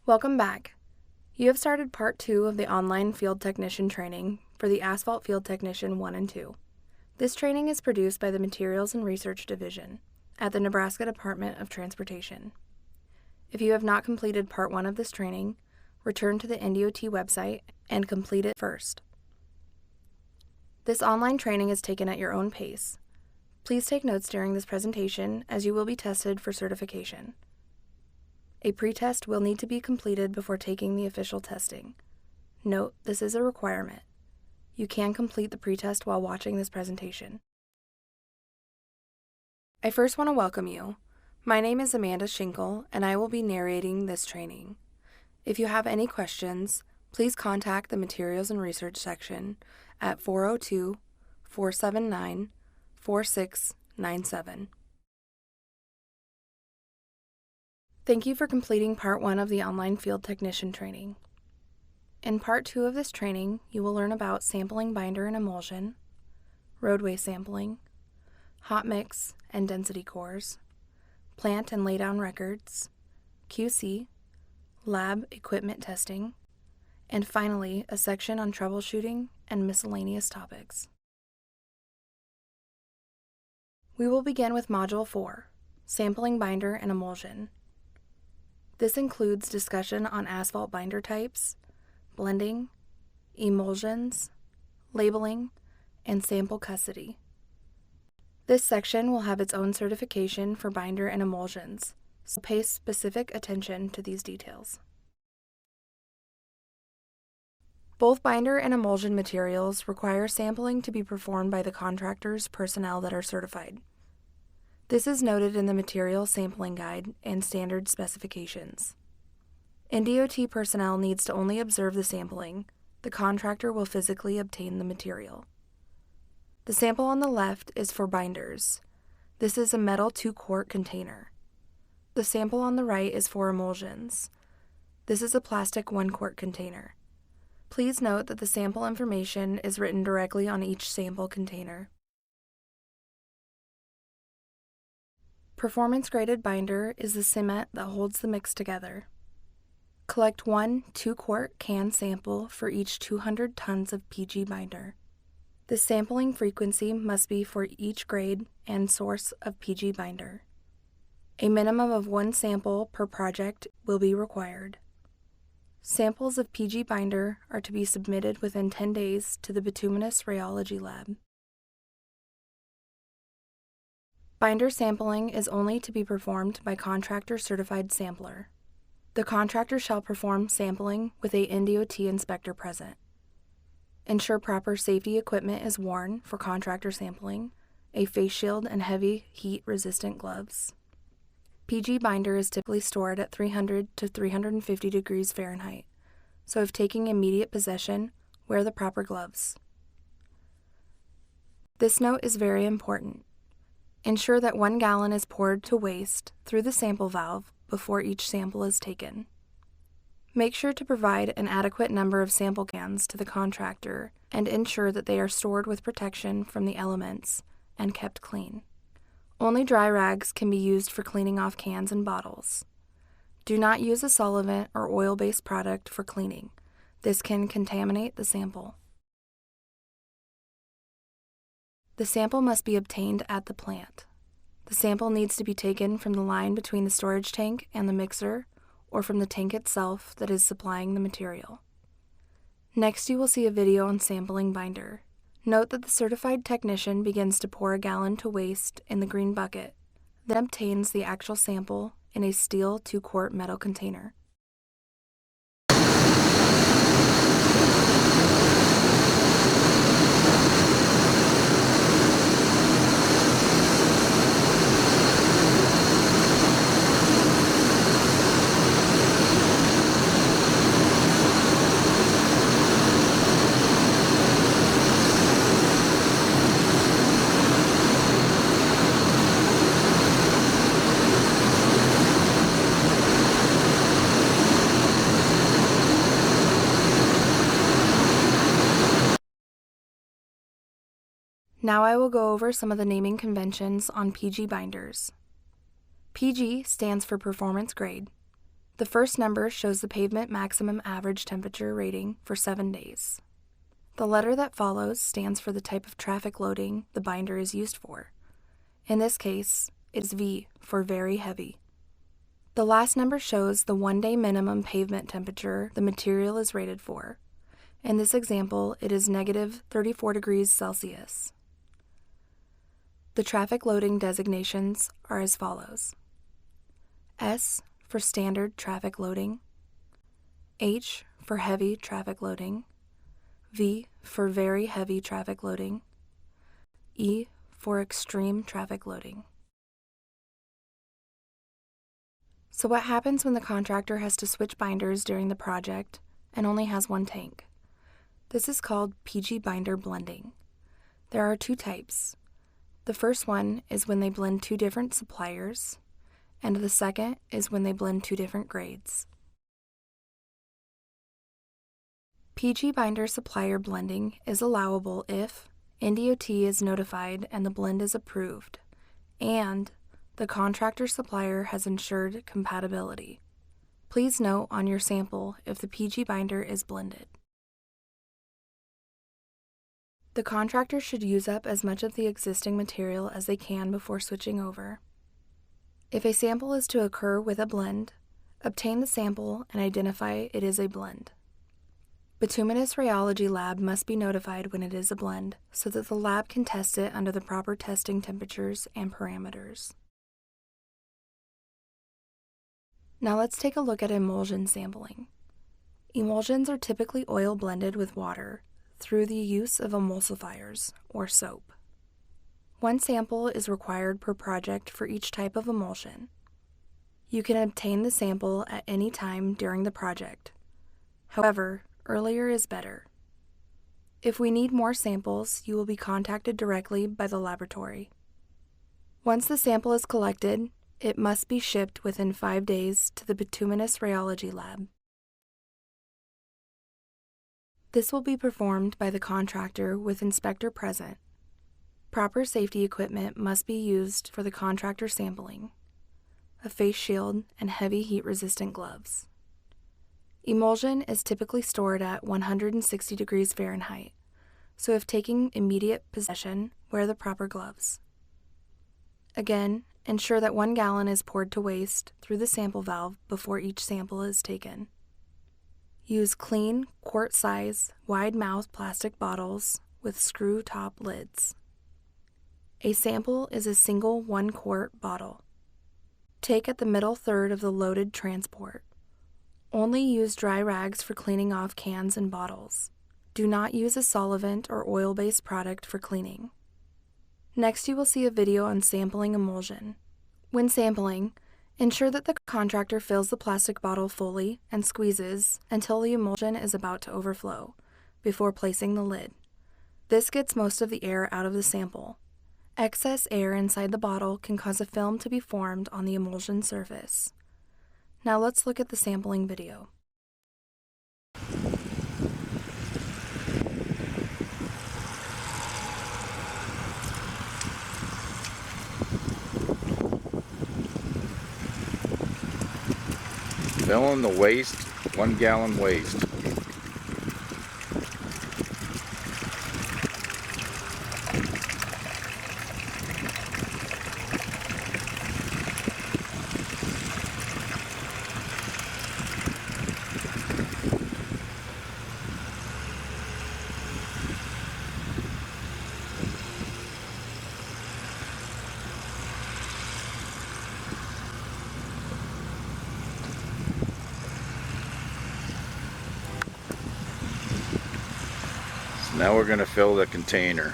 Welcome back. You have started Part 2 of the online Field Technician training for the Asphalt Field Technician 1 and 2. This training is produced by the Materials and Research Division at the Nebraska Department of Transportation. If you have not completed Part 1 of this training, return to the NDOT website and complete it first. This online training is taken at your own pace. Please take notes during this presentation as you will be tested for certification. A pretest will need to be completed before taking the official testing. Note, this is a requirement. You can complete the pretest while watching this presentation. I first want to welcome you. My name is Amanda Schinkel, and I will be narrating this training. If you have any questions, please contact the Materials and Research section at 402-479-4697. Thank you for completing Part 1 of the online Field Technician training. In Part 2 of this training, you will learn about sampling binder and emulsion, roadway sampling, hot mix and density cores, plant and laydown records, QC, lab equipment testing, and finally, a section on troubleshooting and miscellaneous topics. We will begin with Module 4, Sampling Binder and Emulsion. This includes discussion on asphalt binder types, blending, emulsions, labeling, and sample custody. This section will have its own certification for binder and emulsions, so pay specific attention to these details. Both binder and emulsion materials require sampling to be performed by the contractor's personnel that are certified. This is noted in the Material Sampling Guide and Standard Specifications. NDOT personnel needs to only observe the sampling. The contractor will physically obtain the material. The sample on the left is for binders. This is a metal 2-quart container. The sample on the right is for emulsions. This is a plastic 1-quart container. Please note that the sample information is written directly on each sample container. Performance-graded binder is the cement that holds the mix together. Collect one 2-quart can sample for each 200 tons of PG binder. The sampling frequency must be for each grade and source of PG binder. A minimum of 1 sample per project will be required. Samples of PG binder are to be submitted within 10 days to the Bituminous Rheology Lab. Binder sampling is only to be performed by contractor-certified sampler. The contractor shall perform sampling with a NDOT inspector present. Ensure proper safety equipment is worn for contractor sampling, a face shield and heavy heat-resistant gloves. PG binder is typically stored at 300 to 350 degrees Fahrenheit, so if taking immediate possession, wear the proper gloves. This note is very important. Ensure that 1 gallon is poured to waste through the sample valve before each sample is taken. Make sure to provide an adequate number of sample cans to the contractor and ensure that they are stored with protection from the elements and kept clean. Only dry rags can be used for cleaning off cans and bottles. Do not use a solvent or oil-based product for cleaning. This can contaminate the sample. The sample must be obtained at the plant. The sample needs to be taken from the line between the storage tank and the mixer, or from the tank itself that is supplying the material. Next, you will see a video on sampling binder. Note that the certified technician begins to pour a gallon to waste in the green bucket, then obtains the actual sample in a steel 2-quart metal container. Now I will go over some of the naming conventions on PG binders. PG stands for performance grade. The first number shows the pavement maximum average temperature rating for 7 days. The letter that follows stands for the type of traffic loading the binder is used for. In this case, it is V for very heavy. The last number shows the 1-day minimum pavement temperature the material is rated for. In this example, it is negative 34 degrees Celsius. The traffic loading designations are as follows: S for standard traffic loading, H for heavy traffic loading, V for very heavy traffic loading, E for extreme traffic loading. So what happens when the contractor has to switch binders during the project and only has one tank? This is called PG binder blending. There are 2 types. The first one is when they blend 2 different suppliers, and the second is when they blend 2 different grades. PG binder supplier blending is allowable if NDOT is notified and the blend is approved, and the contractor supplier has ensured compatibility. Please note on your sample if the PG binder is blended. The contractor should use up as much of the existing material as they can before switching over. If a sample is to occur with a blend, obtain the sample and identify it is a blend. Bituminous rheology lab must be notified when it is a blend so that the lab can test it under the proper testing temperatures and parameters. Now let's take a look at emulsion sampling. Emulsions are typically oil blended with water through the use of emulsifiers, or soap. 1 sample is required per project for each type of emulsion. You can obtain the sample at any time during the project. However, earlier is better. If we need more samples, you will be contacted directly by the laboratory. Once the sample is collected, it must be shipped within 5 days to the bituminous rheology lab. This will be performed by the contractor with inspector present. Proper safety equipment must be used for the contractor sampling: a face shield and heavy heat-resistant gloves. Emulsion is typically stored at 160 degrees Fahrenheit, so if taking immediate possession, wear the proper gloves. Again, ensure that 1 gallon is poured to waste through the sample valve before each sample is taken. Use clean, quart-size, wide-mouth plastic bottles with screw-top lids. A sample is a single 1-quart bottle. Take at the middle third of the loaded transport. Only use dry rags for cleaning off cans and bottles. Do not use a solvent or oil-based product for cleaning. Next, you will see a video on sampling emulsion. When sampling, ensure that the contractor fills the plastic bottle fully and squeezes until the emulsion is about to overflow, before placing the lid. This gets most of the air out of the sample. Excess air inside the bottle can cause a film to be formed on the emulsion surface. Now let's look at the sampling video. Filling the waste, 1 gallon waste. Now we're going to fill the container,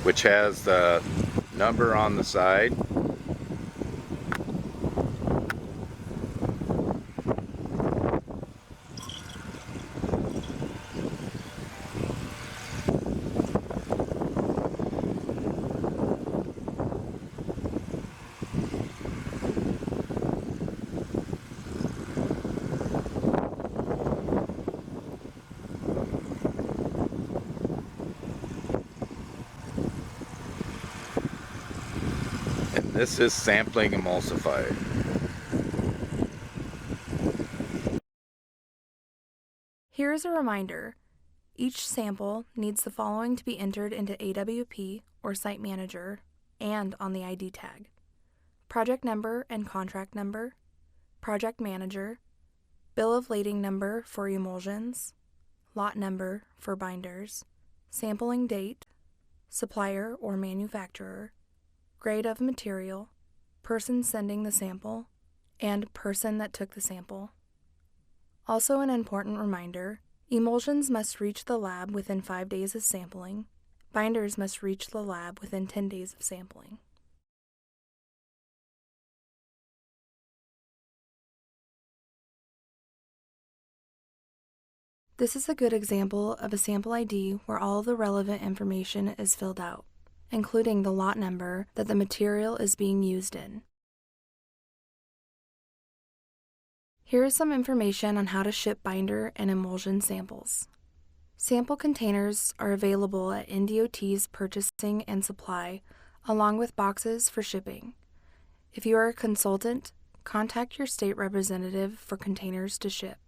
which has the number on the side. This is sampling emulsified. Here is a reminder. Each sample needs the following to be entered into AWP or Site Manager and on the ID tag: project number and contract number, project manager, bill of lading number for emulsions, lot number for binders, sampling date, supplier or manufacturer, grade of material, person sending the sample, and person that took the sample. Also an important reminder, emulsions must reach the lab within 5 days of sampling. Binders must reach the lab within 10 days of sampling. This is a good example of a sample ID where all the relevant information is filled out, including the lot number that the material is being used in. Here is some information on how to ship binder and emulsion samples. Sample containers are available at NDOT's purchasing and supply, along with boxes for shipping. If you are a consultant, contact your state representative for containers to ship.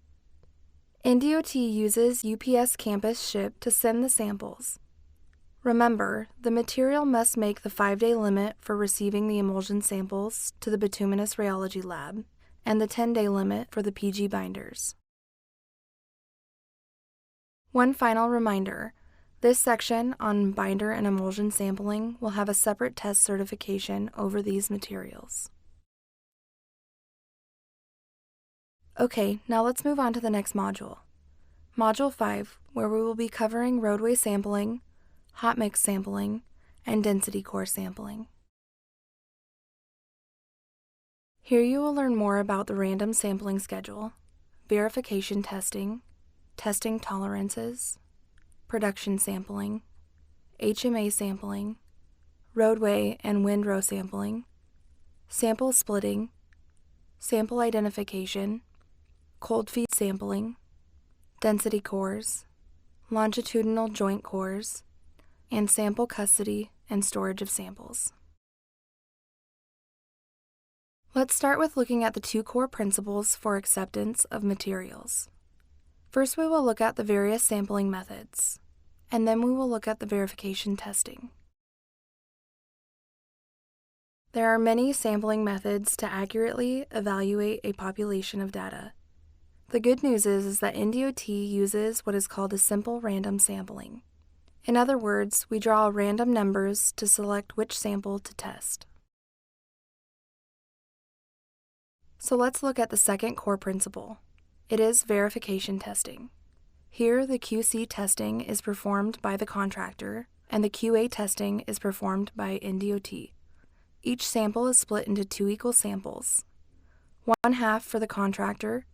NDOT uses UPS Campus Ship to send the samples. Remember, the material must make the 5-day limit for receiving the emulsion samples to the bituminous rheology lab, and the 10-day limit for the PG binders. One final reminder, this section on binder and emulsion sampling will have a separate test certification over these materials. Okay, now let's move on to the next module. Module 5, where we will be covering roadway sampling, hot mix sampling, and density core sampling. Here you will learn more about the random sampling schedule, verification testing, testing tolerances, production sampling, HMA sampling, roadway and windrow sampling, sample splitting, sample identification, cold feed sampling, density cores, longitudinal joint cores, and sample custody and storage of samples. Let's start with looking at the 2 core principles for acceptance of materials. First, we will look at the various sampling methods, and then we will look at the verification testing. There are many sampling methods to accurately evaluate a population of data. The good news is that NDOT uses what is called a simple random sampling. In other words, we draw random numbers to select which sample to test. So let's look at the second core principle. It is verification testing. Here, the QC testing is performed by the contractor, and the QA testing is performed by NDOT. Each sample is split into 2 equal samples, 1/2 for the contractor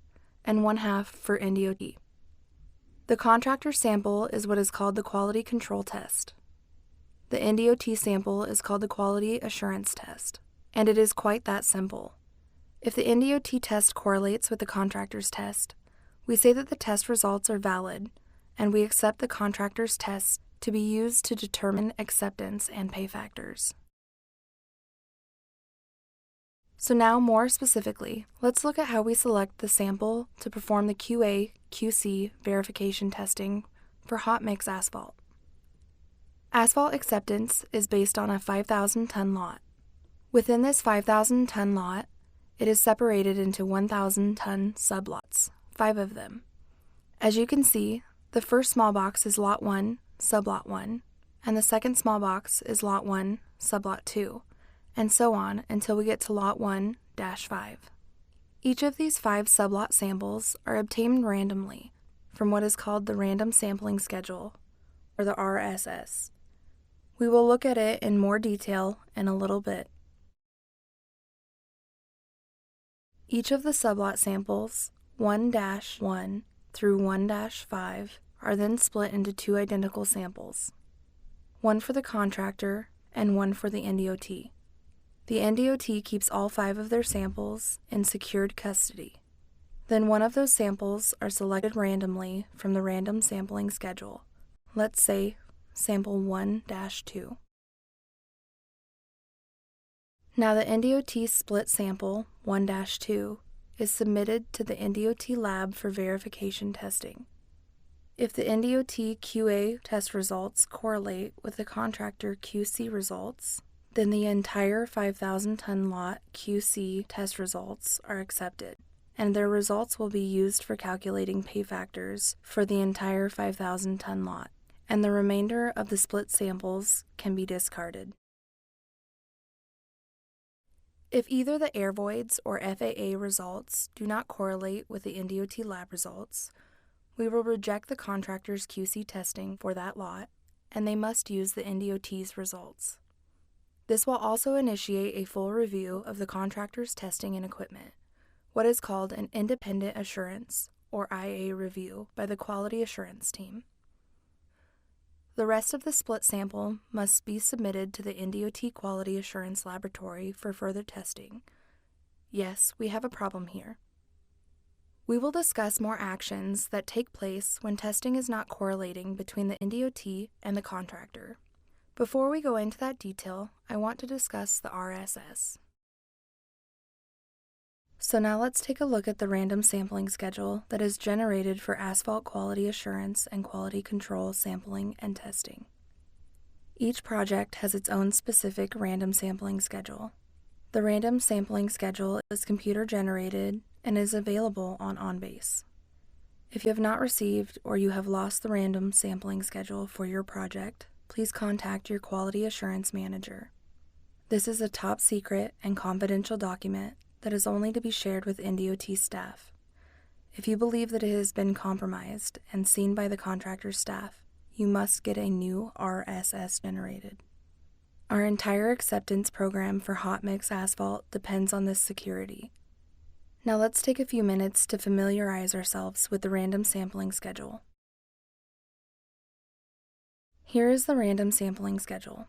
and 1/2 for NDOT. The contractor sample is what is called the quality control test. The NDOT sample is called the quality assurance test, and it is quite that simple. If the NDOT test correlates with the contractor's test, we say that the test results are valid, and we accept the contractor's test to be used to determine acceptance and pay factors. So now, more specifically, let's look at how we select the sample to perform the QA/QC verification testing for hot mix asphalt. Asphalt acceptance is based on a 5,000-ton lot. Within this 5,000-ton lot, it is separated into 1,000-ton sublots, 5 of them. As you can see, the first small box is Lot 1, Sublot 1, and the second small box is Lot 1, Sublot 2, and so on until we get to Lot 1-5. Each of these 5 sublot samples are obtained randomly from what is called the Random Sampling Schedule, or the RSS. We will look at it in more detail in a little bit. Each of the sublot samples, 1-1 through 1-5, are then split into 2 identical samples, one for the contractor and one for the NDOT. The NDOT keeps all 5 of their samples in secured custody. Then one of those samples are selected randomly from the random sampling schedule. Let's say sample 1-2. Now the NDOT split sample 1-2 is submitted to the NDOT lab for verification testing. If the NDOT QA test results correlate with the contractor QC results, then the entire 5,000-ton lot QC test results are accepted, and their results will be used for calculating pay factors for the entire 5,000-ton lot, and the remainder of the split samples can be discarded. If either the air voids or FAA results do not correlate with the NDOT lab results, we will reject the contractor's QC testing for that lot, and they must use the NDOT's results. This will also initiate a full review of the contractor's testing and equipment, what is called an independent assurance, or IA review, by the quality assurance team. The rest of the split sample must be submitted to the NDOT Quality Assurance Laboratory for further testing. Yes, we have a problem here. We will discuss more actions that take place when testing is not correlating between the NDOT and the contractor. Before we go into that detail, I want to discuss the RSS. So now let's take a look at the random sampling schedule that is generated for asphalt quality assurance and quality control sampling and testing. Each project has its own specific random sampling schedule. The random sampling schedule is computer generated and is available on OnBase. If you have not received or you have lost the random sampling schedule for your project, please contact your quality assurance manager. This is a top secret and confidential document that is only to be shared with NDOT staff. If you believe that it has been compromised and seen by the contractor's staff, you must get a new RSS generated. Our entire acceptance program for hot mix asphalt depends on this security. Now let's take a few minutes to familiarize ourselves with the random sampling schedule. Here is the random sampling schedule.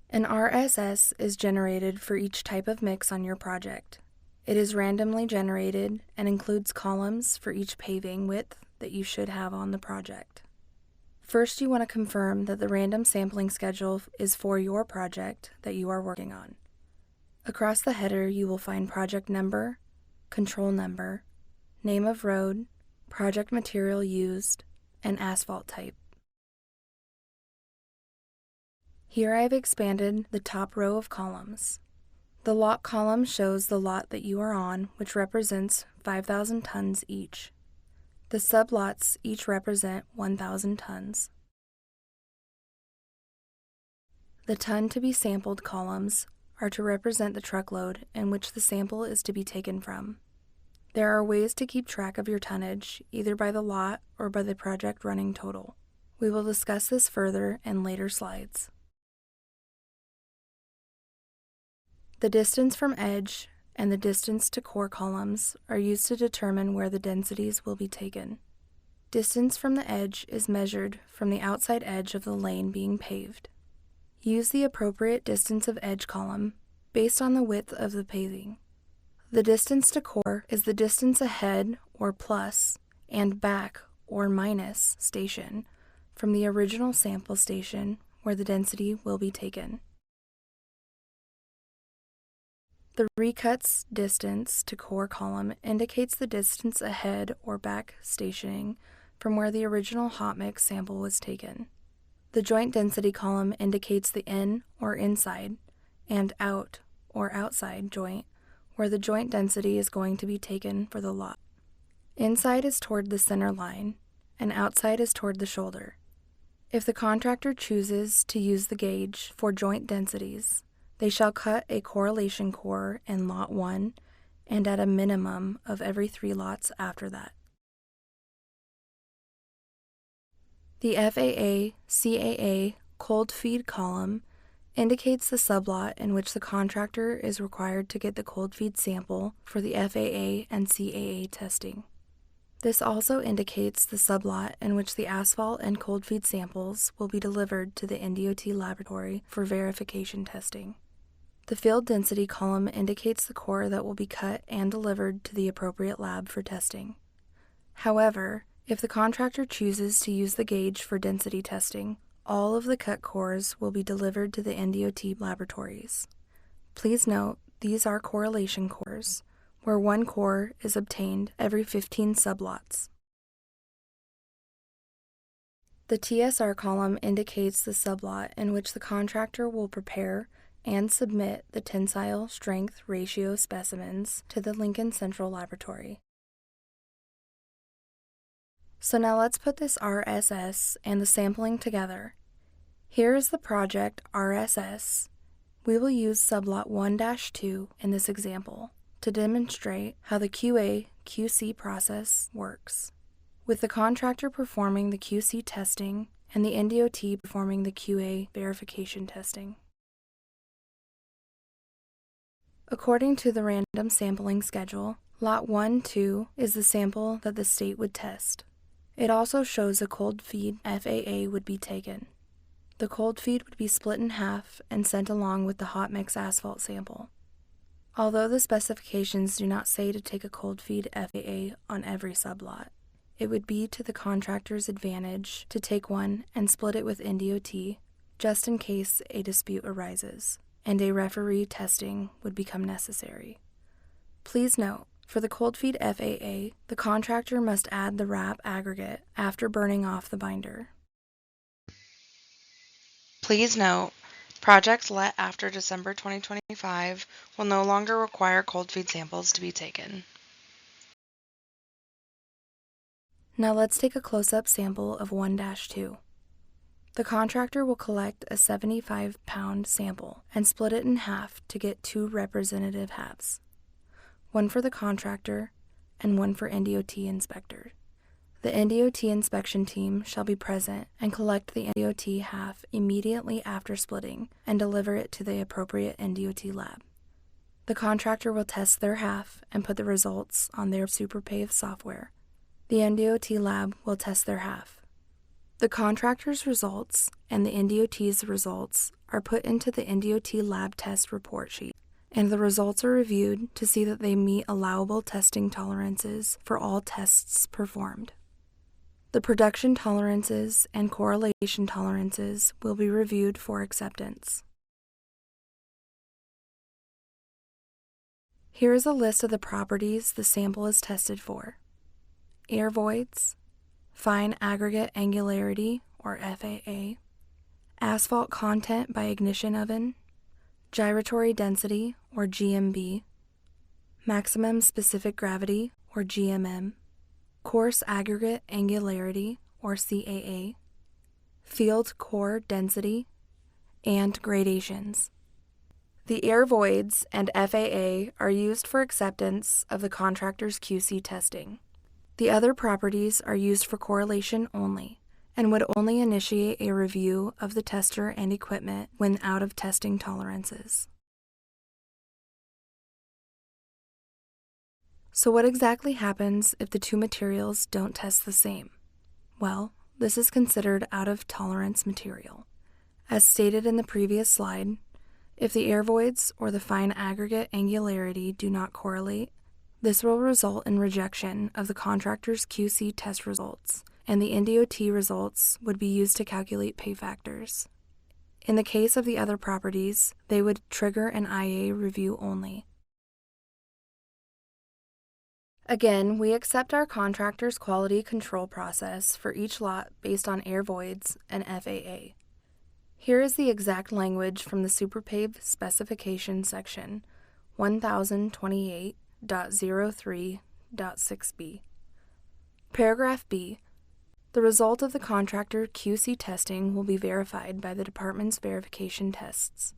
An RSS is generated for each type of mix on your project. It is randomly generated and includes columns for each paving width that you should have on the project. First, you want to confirm that the random sampling schedule is for your project that you are working on. Across the header, you will find project number, control number, name of road, project material used, and asphalt type. Here I have expanded the top row of columns. The lot column shows the lot that you are on, which represents 5,000 tons each. The sublots each represent 1,000 tons. The ton to be sampled columns are to represent the truckload in which the sample is to be taken from. There are ways to keep track of your tonnage, either by the lot or by the project running total. We will discuss this further in later slides. The distance from edge and the distance to core columns are used to determine where the densities will be taken. Distance from the edge is measured from the outside edge of the lane being paved. Use the appropriate distance of edge column based on the width of the paving. The distance to core is the distance ahead or plus and back or minus station from the original sample station where the density will be taken. The recuts distance to core column indicates the distance ahead or back stationing from where the original hot mix sample was taken. The joint density column indicates the in or inside and out or outside joint where the joint density is going to be taken for the lot. Inside is toward the center line and outside is toward the shoulder. If the contractor chooses to use the gauge for joint densities, they shall cut a correlation core in Lot 1 and at a minimum of every 3 lots after that. The FAA-CAA cold feed column indicates the sublot in which the contractor is required to get the cold feed sample for the FAA and CAA testing. This also indicates the sublot in which the asphalt and cold feed samples will be delivered to the NDOT laboratory for verification testing. The field density column indicates the core that will be cut and delivered to the appropriate lab for testing. However, if the contractor chooses to use the gauge for density testing, all of the cut cores will be delivered to the NDOT laboratories. Please note, these are correlation cores, where one core is obtained every 15 sublots. The TSR column indicates the sublot in which the contractor will prepare and submit the tensile strength ratio specimens to the Lincoln Central Laboratory. So now let's put this RSS and the sampling together. Here is the project RSS. We will use sublot 1-2 in this example to demonstrate how the QA/QC process works, with the contractor performing the QC testing and the NDOT performing the QA verification testing. According to the random sampling schedule, lot 1-2 is the sample that the state would test. It also shows a cold feed FAA would be taken. The cold feed would be split in half and sent along with the hot mix asphalt sample. Although the specifications do not say to take a cold feed FAA on every sublot, it would be to the contractor's advantage to take one and split it with NDOT just in case a dispute arises and a referee testing would become necessary. Please note, for the cold feed FAA, the contractor must add the wrap aggregate after burning off the binder. Please note, projects let after December 2025 will no longer require cold feed samples to be taken. Now let's take a close-up sample of 1-2. The contractor will collect a 75-pound sample and split it in half to get two representative halves, one for the contractor and one for NDOT inspector. The NDOT inspection team shall be present and collect the NDOT half immediately after splitting and deliver it to the appropriate NDOT lab. The contractor will test their half and put the results on their SuperPave software. The NDOT lab will test their half. The contractor's results and the NDOT's results are put into the NDOT lab test report sheet, and the results are reviewed to see that they meet allowable testing tolerances for all tests performed. The production tolerances and correlation tolerances will be reviewed for acceptance. Here is a list of the properties the sample is tested for: air voids, fine aggregate angularity, or FAA, asphalt content by ignition oven, gyratory density, or GMB, maximum specific gravity, or GMM, coarse aggregate angularity, or CAA, field core density, and gradations. The air voids and FAA are used for acceptance of the contractor's QC testing. The other properties are used for correlation only and would only initiate a review of the tester and equipment when out of testing tolerances. So what exactly happens if the two materials don't test the same? Well, this is considered out of tolerance material. As stated in the previous slide, if the air voids or the fine aggregate angularity do not correlate, this will result in rejection of the contractor's QC test results, and the NDOT results would be used to calculate pay factors. In the case of the other properties, they would trigger an IA review only. Again, we accept our contractor's quality control process for each lot based on air voids and FAA. Here is the exact language from the SuperPave specification section 1028.03.6b. Paragraph B. The result of the contractor QC testing will be verified by the department's verification tests.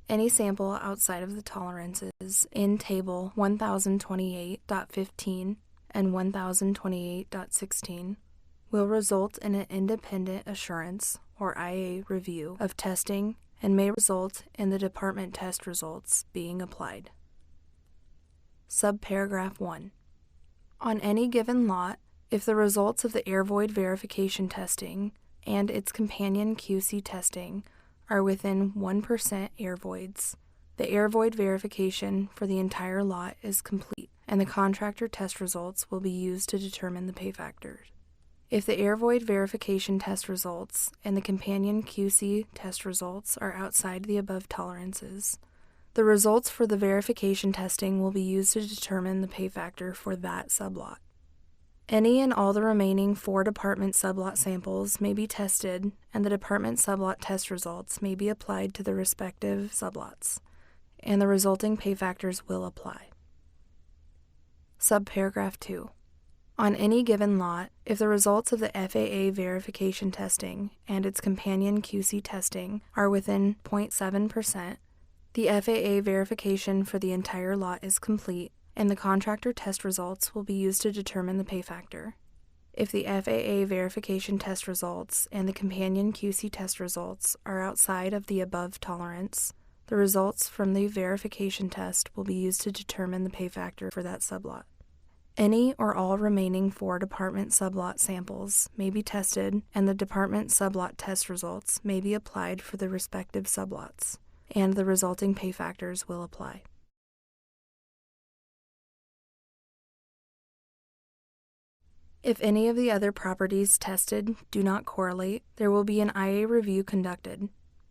Any sample outside of the tolerances in Table 1028.15 and 1028.16 will result in an independent assurance, or IA, review of testing and may result in the department test results being applied. Subparagraph 1. On any given lot, if the results of the air void verification testing and its companion QC testing are within 1% air voids, the air void verification for the entire lot is complete, and the contractor test results will be used to determine the pay factors. If the air void verification test results and the companion QC test results are outside the above tolerances, the results for the verification testing will be used to determine the pay factor for that sublot. Any and all the remaining 4 department sublot samples may be tested, and the department sublot test results may be applied to the respective sublots, and the resulting pay factors will apply. Subparagraph 2. On any given lot, if the results of the FAA verification testing and its companion QC testing are within 0.7%, the FAA verification for the entire lot is complete, and the contractor test results will be used to determine the pay factor. If the FAA verification test results and the companion QC test results are outside of the above tolerance, the results from the verification test will be used to determine the pay factor for that sublot. Any or all remaining 4 department sublot samples may be tested, and the department sublot test results may be applied for the respective sublots, and the resulting pay factors will apply. If any of the other properties tested do not correlate, there will be an IA review conducted.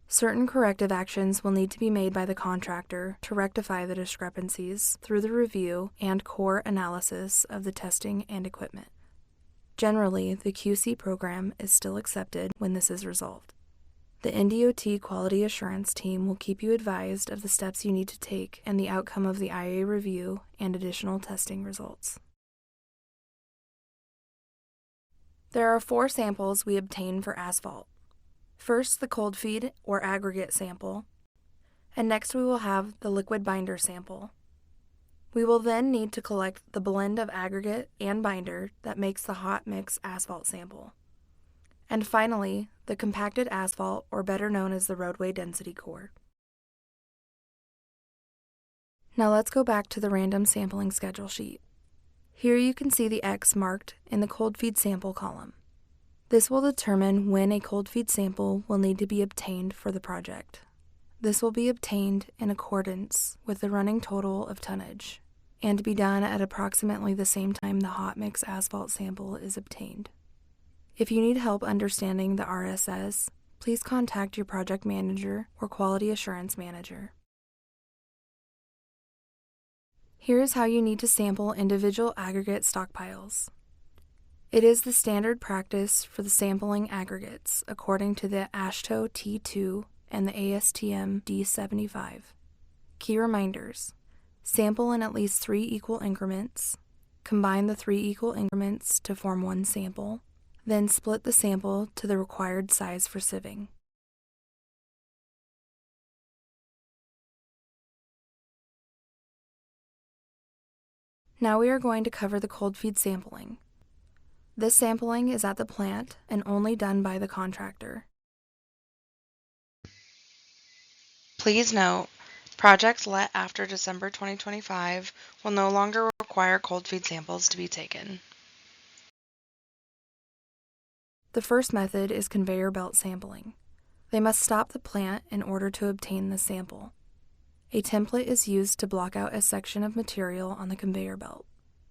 Certain corrective actions will need to be made by the contractor to rectify the discrepancies through the review and core analysis of the testing and equipment. Generally, the QC program is still accepted when this is resolved. The NDOT Quality Assurance Team will keep you advised of the steps you need to take and the outcome of the IA review and additional testing results. There are 4 samples we obtain for asphalt. First, the cold feed or aggregate sample, and next we will have the liquid binder sample. We will then need to collect the blend of aggregate and binder that makes the hot mix asphalt sample. And finally, the compacted asphalt, or better known as the roadway density core. Now let's go back to the random sampling schedule sheet. Here you can see the X marked in the cold feed sample column. This will determine when a cold feed sample will need to be obtained for the project. This will be obtained in accordance with the running total of tonnage, and be done at approximately the same time the hot mix asphalt sample is obtained. If you need help understanding the RSS, please contact your project manager or quality assurance manager. Here is how you need to sample individual aggregate stockpiles. It is the standard practice for the sampling aggregates according to the AASHTO T2 and the ASTM D75. Key reminders: sample in at least 3 equal increments, combine the 3 equal increments to form 1 sample, then split the sample to the required size for sieving. Now we are going to cover the cold feed sampling. This sampling is at the plant and only done by the contractor. Please note, projects let after December 2025 will no longer require cold feed samples to be taken. The first method is conveyor belt sampling. They must stop the plant in order to obtain the sample. A template is used to block out a section of material on the conveyor belt.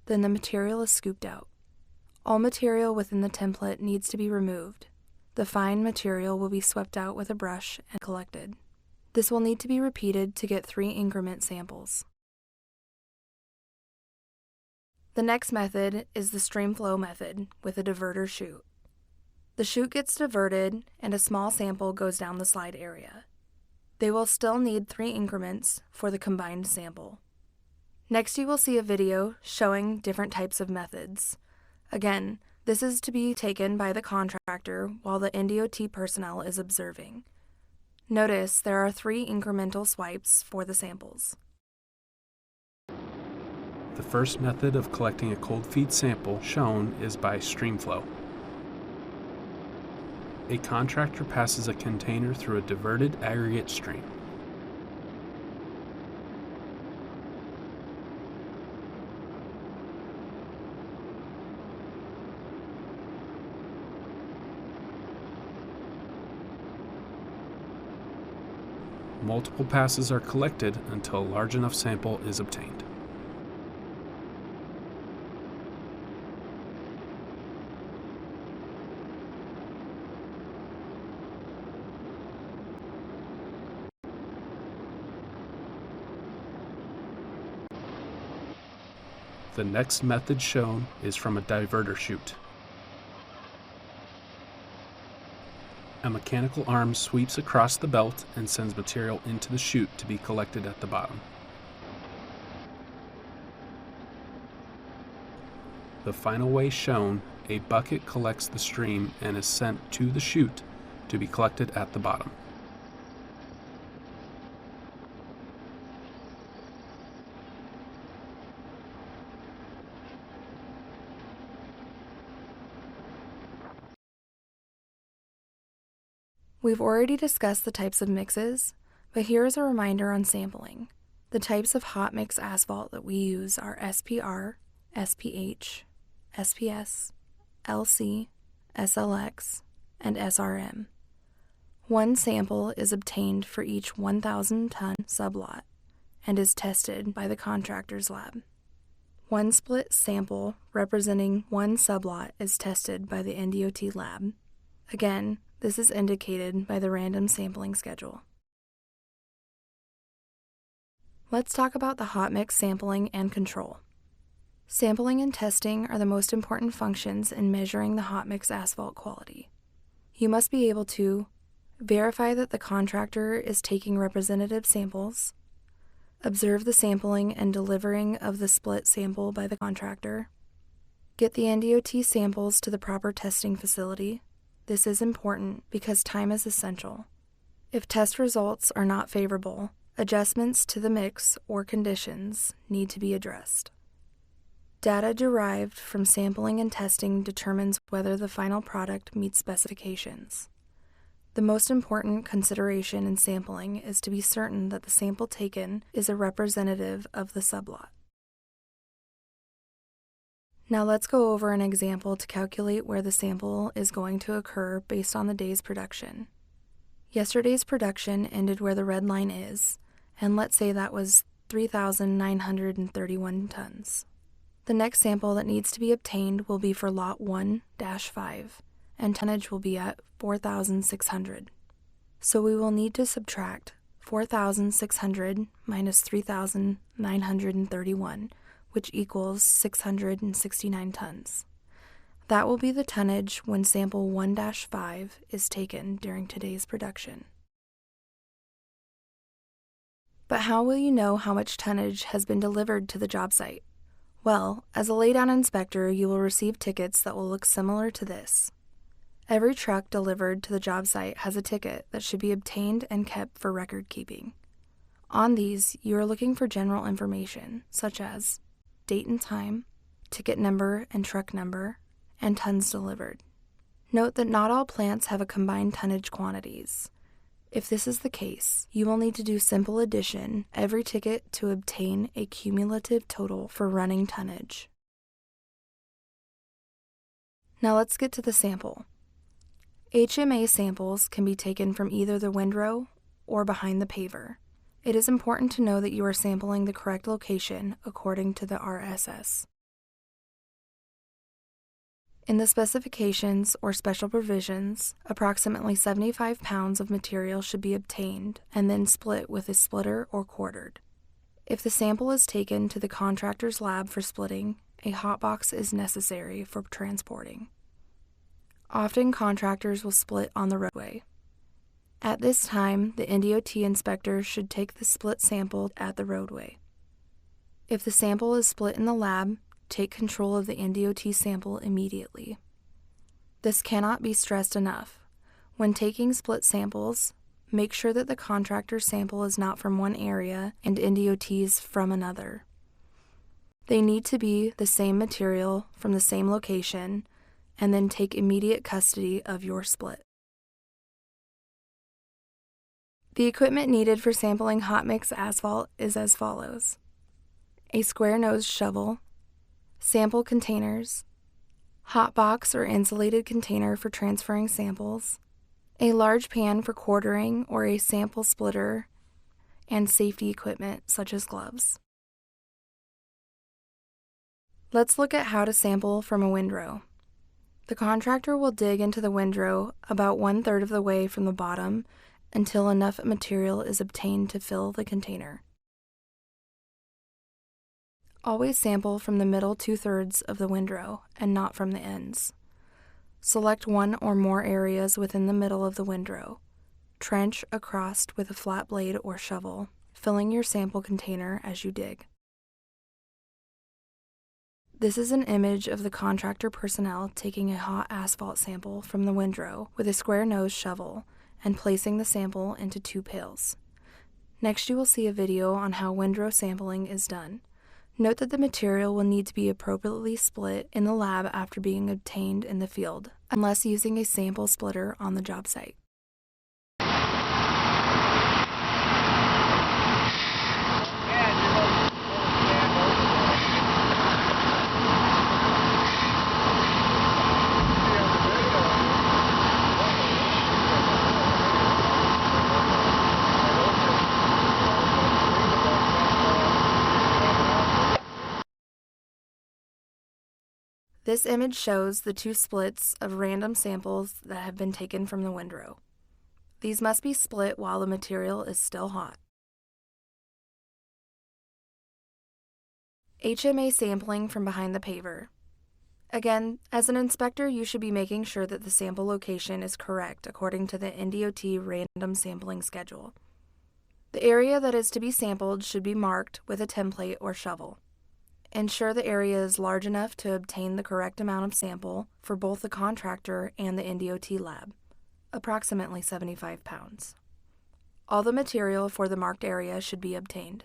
Then the material is scooped out. All material within the template needs to be removed. The fine material will be swept out with a brush and collected. This will need to be repeated to get 3 increment samples. The next method is the stream flow method with a diverter chute. The chute gets diverted and a small sample goes down the slide area. They will still need 3 increments for the combined sample. Next you will see a video showing different types of methods. Again, this is to be taken by the contractor while the NDOT personnel is observing. Notice there are 3 incremental swipes for the samples. The first method of collecting a cold feed sample shown is by stream flow. A contractor passes a container through a diverted aggregate stream. Multiple passes are collected until a large enough sample is obtained. The next method shown is from a diverter chute. A mechanical arm sweeps across the belt and sends material into the chute to be collected at the bottom. The final way shown, a bucket collects the stream and is sent to the chute to be collected at the bottom. We've already discussed the types of mixes, but here is a reminder on sampling. The types of hot mix asphalt that we use are SPR, SPH, SPS, LC, SLX, and SRM. One sample is obtained for each 1,000 ton sublot and is tested by the contractor's lab. One split sample representing one sublot is tested by the NDOT lab. Again, this is indicated by the random sampling schedule. Let's talk about the hot mix sampling and control. Sampling and testing are the most important functions in measuring the hot mix asphalt quality. You must be able to verify that the contractor is taking representative samples, observe the sampling and delivering of the split sample by the contractor, get the NDOT samples to the proper testing facility. This is important because time is essential. If test results are not favorable, adjustments to the mix or conditions need to be addressed. Data derived from sampling and testing determines whether the final product meets specifications. The most important consideration in sampling is to be certain that the sample taken is a representative of the sublot. Now let's go over an example to calculate where the sample is going to occur based on the day's production. Yesterday's production ended where the red line is, and let's say that was 3,931 tons. The next sample that needs to be obtained will be for lot 1-5, and tonnage will be at 4,600. So we will need to subtract 4,600 minus 3,931, which equals 669 tons. That will be the tonnage when sample 1-5 is taken during today's production. But how will you know how much tonnage has been delivered to the job site? Well, as a laydown inspector, you will receive tickets that will look similar to this. Every truck delivered to the job site has a ticket that should be obtained and kept for record keeping. On these, you are looking for general information, such as date and time, ticket number and truck number, and tons delivered. Note that not all plants have a combined tonnage quantities. If this is the case, you will need to do simple addition every ticket to obtain a cumulative total for running tonnage. Now let's get to the sample. HMA samples can be taken from either the windrow or behind the paver. It is important to know that you are sampling the correct location according to the RSS. In the specifications or special provisions, approximately 75 pounds of material should be obtained and then split with a splitter or quartered. If the sample is taken to the contractor's lab for splitting, a hot box is necessary for transporting. Often contractors will split on the roadway. At this time, the NDOT inspector should take the split sample at the roadway. If the sample is split in the lab, take control of the NDOT sample immediately. This cannot be stressed enough. When taking split samples, make sure that the contractor's sample is not from one area and NDOT's from another. They need to be the same material from the same location, and then take immediate custody of your split. The equipment needed for sampling hot mix asphalt is as follows: a square-nosed shovel, sample containers, hot box or insulated container for transferring samples, a large pan for quartering or a sample splitter, and safety equipment such as gloves. Let's look at how to sample from a windrow. The contractor will dig into the windrow about 1/3 of the way from the bottom until enough material is obtained to fill the container. Always sample from the middle 2/3 of the windrow and not from the ends. Select one or more areas within the middle of the windrow. Trench across with a flat blade or shovel, filling your sample container as you dig. This is an image of the contractor personnel taking a hot asphalt sample from the windrow with a square-nosed shovel and placing the sample into 2 pails. Next, you will see a video on how windrow sampling is done. Note that the material will need to be appropriately split in the lab after being obtained in the field, unless using a sample splitter on the job site. This image shows the 2 splits of random samples that have been taken from the windrow. These must be split while the material is still hot. HMA sampling from behind the paver. Again, as an inspector, you should be making sure that the sample location is correct according to the NDOT random sampling schedule. The area that is to be sampled should be marked with a template or shovel. Ensure the area is large enough to obtain the correct amount of sample for both the contractor and the NDOT lab, approximately 75 pounds. All the material for the marked area should be obtained.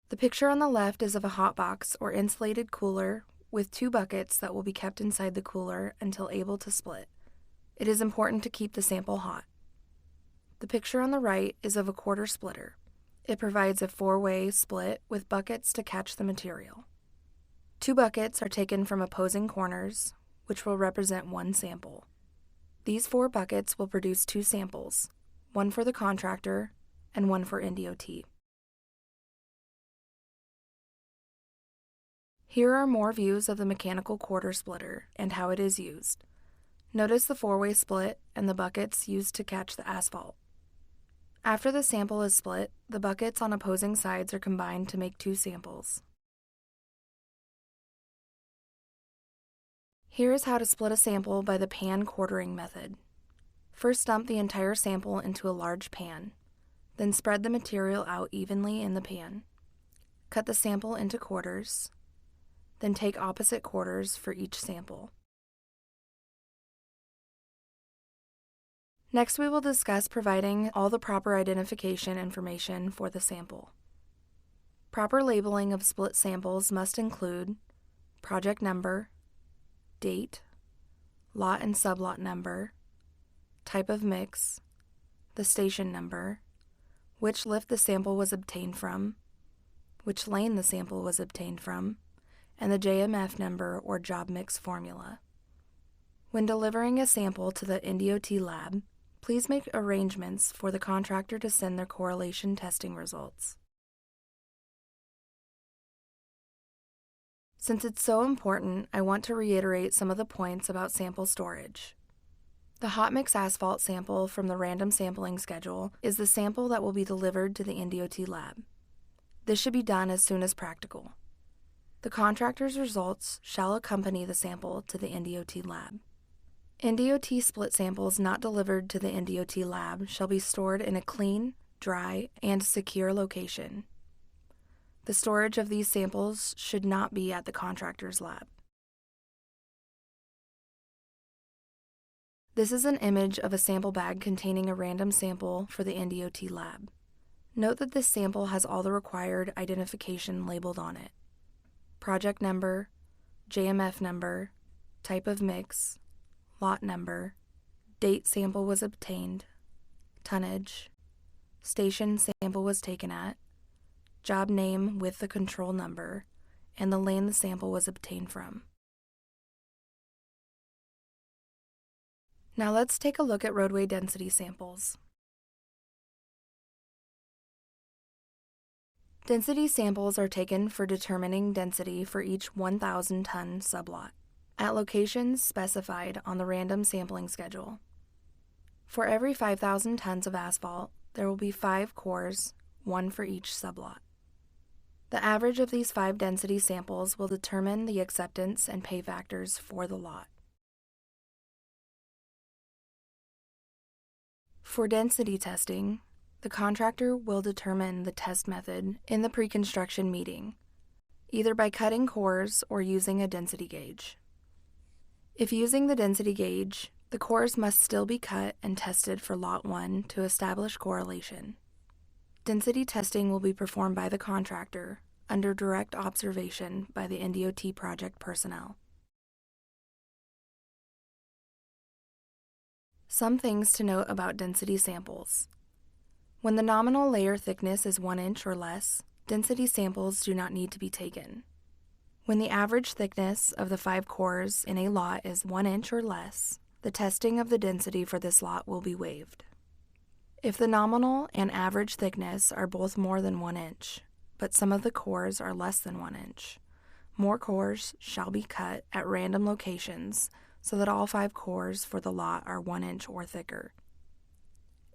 The picture on the left is of a hot box or insulated cooler with 2 buckets that will be kept inside the cooler until able to split. It is important to keep the sample hot. The picture on the right is of a quarter splitter. It provides a 4-way split with buckets to catch the material. 2 buckets are taken from opposing corners, which will represent 1 sample. These 4 buckets will produce 2 samples, one for the contractor and one for NDOT. Here are more views of the mechanical quarter splitter and how it is used. Notice the 4-way split and the buckets used to catch the asphalt. After the sample is split, the buckets on opposing sides are combined to make 2 samples. Here is how to split a sample by the pan quartering method. First, dump the entire sample into a large pan. Then spread the material out evenly in the pan. Cut the sample into quarters. Then take opposite quarters for each sample. Next, we will discuss providing all the proper identification information for the sample. Proper labeling of split samples must include project number, date, lot and sublot number, type of mix, the station number, which lift the sample was obtained from, which lane the sample was obtained from, and the JMF number or job mix formula. When delivering a sample to the NDOT lab, please make arrangements for the contractor to send their correlation testing results. Since it's so important, I want to reiterate some of the points about sample storage. The hot mix asphalt sample from the random sampling schedule is the sample that will be delivered to the NDOT lab. This should be done as soon as practical. The contractor's results shall accompany the sample to the NDOT lab. NDOT split samples not delivered to the NDOT lab shall be stored in a clean, dry, and secure location. The storage of these samples should not be at the contractor's lab. This is an image of a sample bag containing a random sample for the NDOT lab. Note that this sample has all the required identification labeled on it: project number, JMF number, type of mix, lot number, date sample was obtained, tonnage, station sample was taken at, job name with the control number, and the lane the sample was obtained from. Now let's take a look at roadway density samples. Density samples are taken for determining density for each 1,000-ton sublot, at locations specified on the random sampling schedule. For every 5,000 tons of asphalt, there will be 5 cores one for each sublot. The average of these 5 density samples will determine the acceptance and pay factors for the lot. For density testing, the contractor will determine the test method in the pre-construction meeting, either by cutting cores or using a density gauge. If using the density gauge, the cores must still be cut and tested for Lot 1 to establish correlation. Density testing will be performed by the contractor under direct observation by the NDOT project personnel. Some things to note about density samples. When the nominal layer thickness is 1 inch or less, density samples do not need to be taken. When the average thickness of the 5 cores in a lot is 1 inch or less, the testing of the density for this lot will be waived. If the nominal and average thickness are both more than 1 inch, but some of the cores are less than 1 inch, more cores shall be cut at random locations so that all 5 cores for the lot are 1 inch or thicker.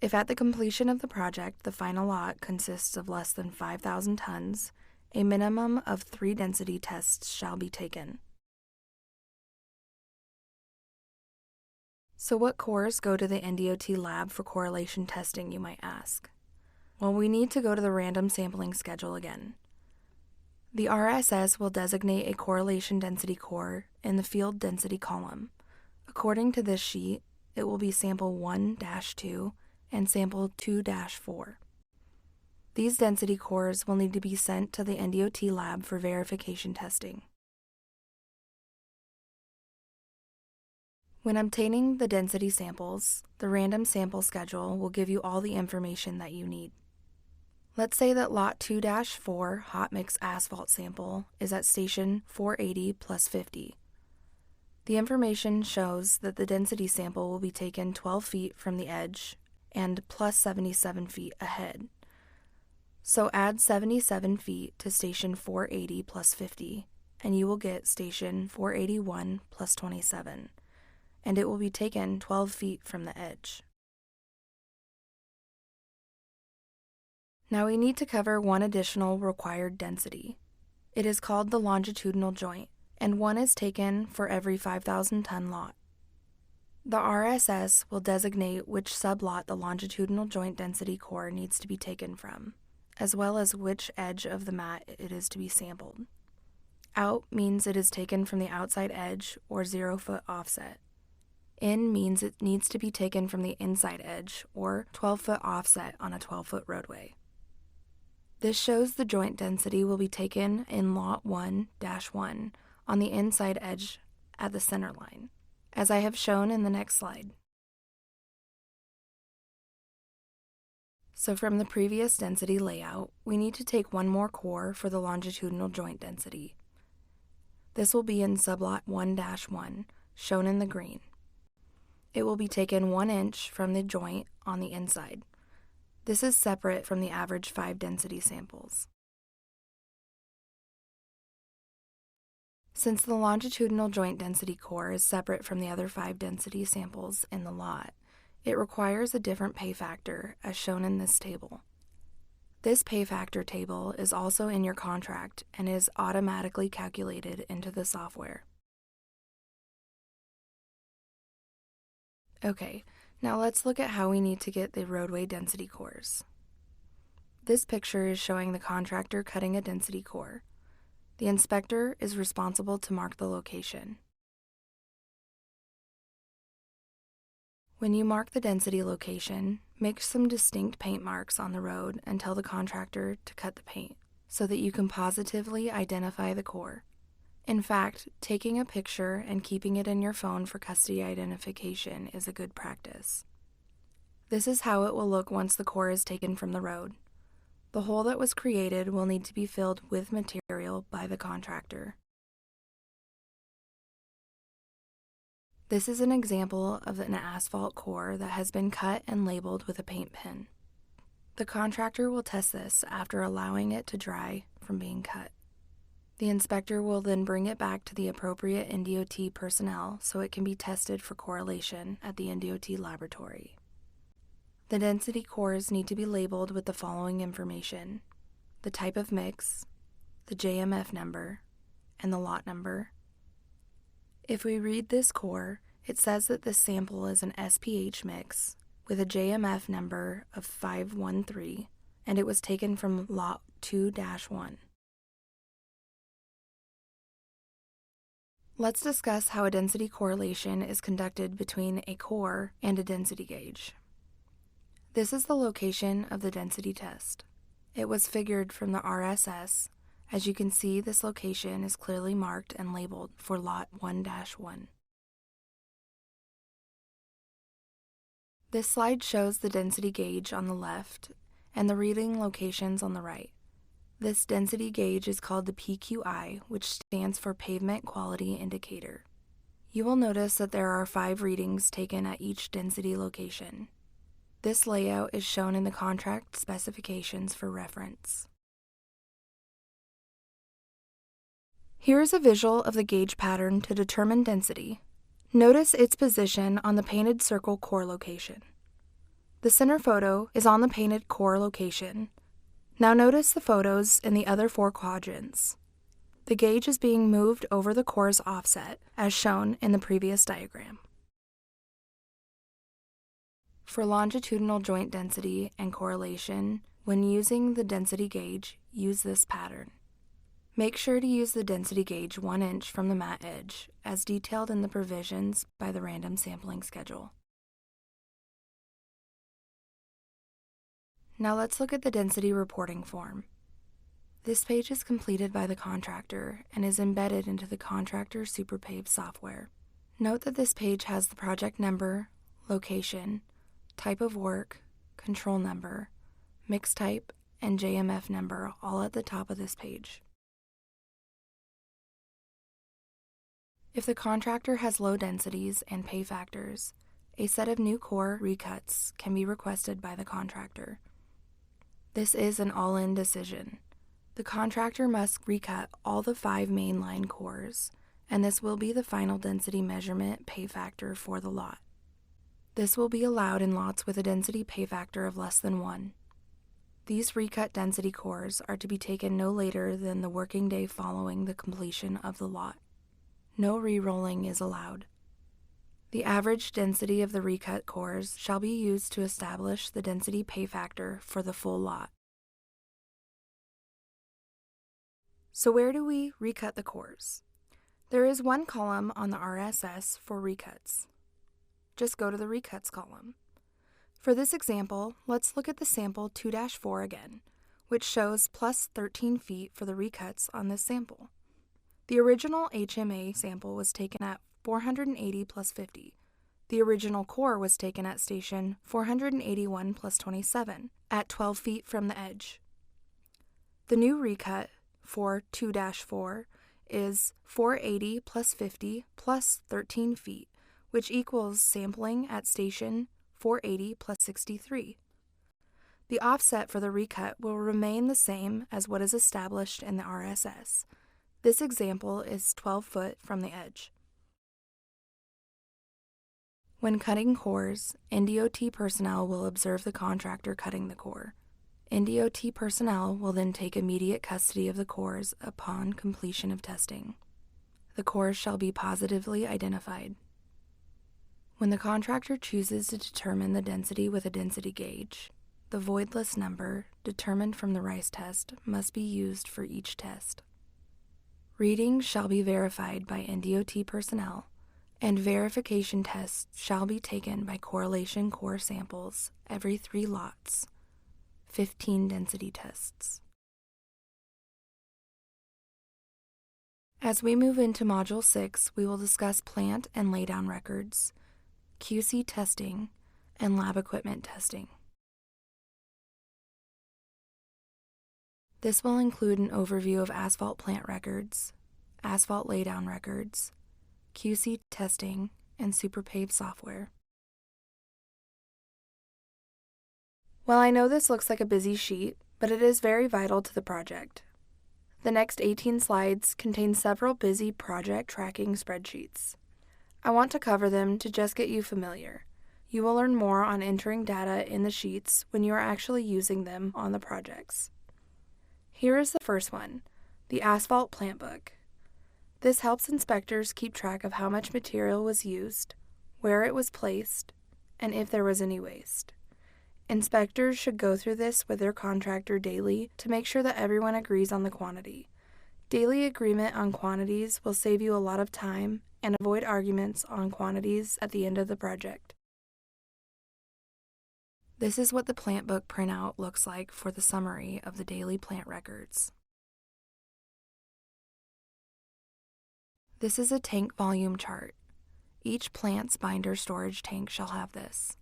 If at the completion of the project the final lot consists of less than 5,000 tons, a minimum of 3 density tests shall be taken. So what cores go to the NDOT lab for correlation testing, you might ask? Well, we need to go to the random sampling schedule again. The RSS will designate a correlation density core in the field density column. According to this sheet, it will be sample 1-2 and sample 2-4. These density cores will need to be sent to the NDOT lab for verification testing. When obtaining the density samples, the random sample schedule will give you all the information that you need. Let's say that lot 2-4 hot mix asphalt sample is at station 480 plus 50. The information shows that the density sample will be taken 12 feet from the edge and plus 77 feet ahead. So add 77 feet to station 480 plus 50, and you will get station 481 plus 27, and it will be taken 12 feet from the edge. Now we need to cover one additional required density. It is called the longitudinal joint, and one is taken for every 5,000 ton lot. The RSS will designate which sublot the longitudinal joint density core needs to be taken from, as well as which edge of the mat it is to be sampled. Out means it is taken from the outside edge or 0-foot offset. In means it needs to be taken from the inside edge or 12-foot offset on a 12-foot roadway. This shows the joint density will be taken in lot 1-1 on the inside edge at the center line, as I have shown in the next slide. So from the previous density layout, we need to take one more core for the longitudinal joint density. This will be in sublot 1-1, shown in the green. It will be taken 1 inch from the joint on the inside. This is separate from the average 5 density samples. Since the longitudinal joint density core is separate from the other 5 density samples in the lot, it requires a different pay factor as shown in this table. This pay factor table is also in your contract and is automatically calculated into the software. Okay, now let's look at how we need to get the roadway density cores. This picture is showing the contractor cutting a density core. The inspector is responsible to mark the location. When you mark the density location, make some distinct paint marks on the road and tell the contractor to cut the paint so that you can positively identify the core. In fact, taking a picture and keeping it in your phone for custody identification is a good practice. This is how it will look once the core is taken from the road. The hole that was created will need to be filled with material by the contractor. This is an example of an asphalt core that has been cut and labeled with a paint pen. The contractor will test this after allowing it to dry from being cut. The inspector will then bring it back to the appropriate NDOT personnel so it can be tested for correlation at the NDOT laboratory. The density cores need to be labeled with the following information: the type of mix, the JMF number, and the lot number. If we read this core, it says that this sample is an SPH mix with a JMF number of 513, and it was taken from lot 2-1. Let's discuss how a density correlation is conducted between a core and a density gauge. This is the location of the density test. It was figured from the RSS. As you can see, this location is clearly marked and labeled for lot 1-1. This slide shows the density gauge on the left and the reading locations on the right. This density gauge is called the PQI, which stands for Pavement Quality Indicator. You will notice that there are 5 readings taken at each density location. This layout is shown in the contract specifications for reference. Here is a visual of the gauge pattern to determine density. Notice its position on the painted circle core location. The center photo is on the painted core location. Now notice the photos in the other 4 quadrants. The gauge is being moved over the core's offset, as shown in the previous diagram. For longitudinal joint density and correlation, when using the density gauge, use this pattern. Make sure to use the density gauge 1 inch from the mat edge, as detailed in the provisions by the random sampling schedule. Now let's look at the density reporting form. This page is completed by the contractor and is embedded into the contractor SuperPave software. Note that this page has the project number, location, type of work, control number, mix type, and JMF number all at the top of this page. If the contractor has low densities and pay factors, a set of new core recuts can be requested by the contractor. This is an all-in decision. The contractor must recut all the 5 mainline cores, and this will be the final density measurement pay factor for the lot. This will be allowed in lots with a density pay factor of less than 1. These recut density cores are to be taken no later than the working day following the completion of the lot. No re-rolling is allowed. The average density of the recut cores shall be used to establish the density pay factor for the full lot. So where do we recut the cores? There is one column on the RSS for recuts. Just go to the recuts column. For this example, let's look at the sample 2-4 again, which shows plus 13 feet for the recuts on this sample. The original HMA sample was taken at 480 plus 50. The original core was taken at station 481 plus 27 at 12 feet from the edge. The new recut for 2-4 is 480 plus 50 plus 13 feet, which equals sampling at station 480 plus 63. The offset for the recut will remain the same as what is established in the RSS. This example is 12 foot from the edge. When cutting cores, NDOT personnel will observe the contractor cutting the core. NDOT personnel will then take immediate custody of the cores upon completion of testing. The cores shall be positively identified. When the contractor chooses to determine the density with a density gauge, the voidless number, determined from the RICE test, must be used for each test. Readings shall be verified by NDOT personnel, and verification tests shall be taken by correlation core samples every 3 lots, 15 density tests. As we move into Module 6, we will discuss plant and laydown records, QC testing, and lab equipment testing. This will include an overview of asphalt plant records, asphalt laydown records, QC testing, and SuperPave software. Well, I know this looks like a busy sheet, but it is very vital to the project. The next 18 slides contain several busy project tracking spreadsheets. I want to cover them to just get you familiar. You will learn more on entering data in the sheets when you are actually using them on the projects. Here is the first one, the Asphalt Plant Book. This helps inspectors keep track of how much material was used, where it was placed, and if there was any waste. Inspectors should go through this with their contractor daily to make sure that everyone agrees on the quantity. Daily agreement on quantities will save you a lot of time and avoid arguments on quantities at the end of the project. This is what the plant book printout looks like for the summary of the daily plant records. This is a tank volume chart. Each plant's binder storage tank shall have this.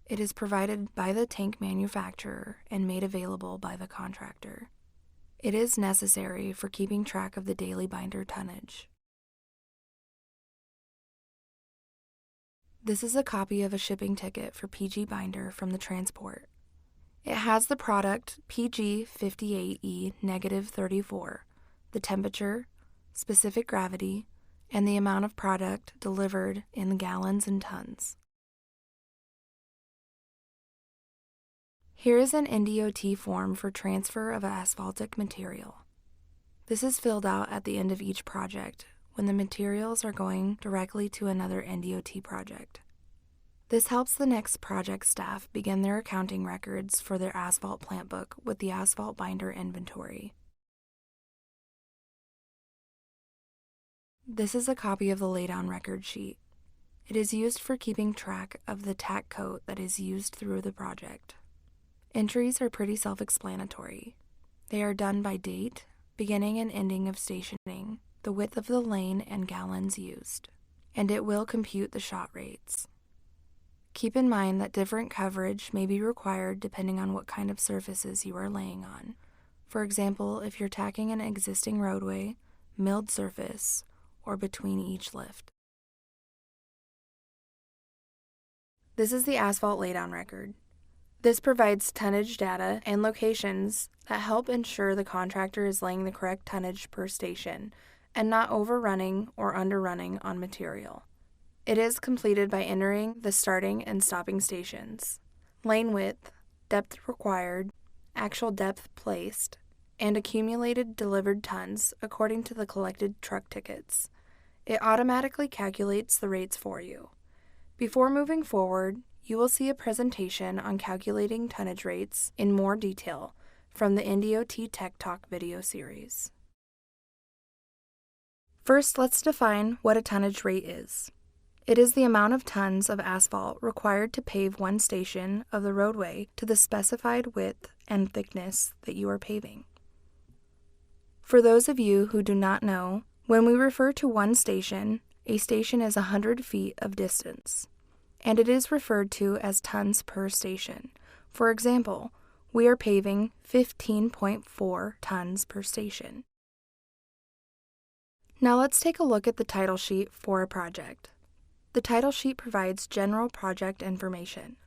It is provided by the tank manufacturer and made available by the contractor. It is necessary for keeping track of the daily binder tonnage. This is a copy of a shipping ticket for PG binder from the transport. It has the product PG58E-34, the temperature, specific gravity, and the amount of product delivered in gallons and tons. Here is an NDOT form for transfer of asphaltic material. This is filled out at the end of each project when the materials are going directly to another NDOT project. This helps the next project staff begin their accounting records for their asphalt plant book with the asphalt binder inventory. This is a copy of the laydown record sheet. It is used for keeping track of the tack coat that is used through the project. Entries are pretty self-explanatory. They are done by date, beginning and ending of stationing, the width of the lane and gallons used, and it will compute the shot rates. Keep in mind that different coverage may be required depending on what kind of surfaces you are laying on. For example, if you're tacking an existing roadway, milled surface, or between each lift. This is the asphalt laydown record. This provides tonnage data and locations that help ensure the contractor is laying the correct tonnage per station and not overrunning or underrunning on material. It is completed by entering the starting and stopping stations, lane width, depth required, actual depth placed, and accumulated delivered tons according to the collected truck tickets. It automatically calculates the rates for you. Before moving forward, you will see a presentation on calculating tonnage rates in more detail from the NDOT Tech Talk video series. First, let's define what a tonnage rate is. It is the amount of tons of asphalt required to pave one station of the roadway to the specified width and thickness that you are paving. For those of you who do not know, when we refer to one station, a station is 100 feet of distance, and it is referred to as tons per station. For example, we are paving 15.4 tons per station. Now let's take a look at the title sheet for a project. The title sheet provides general project information.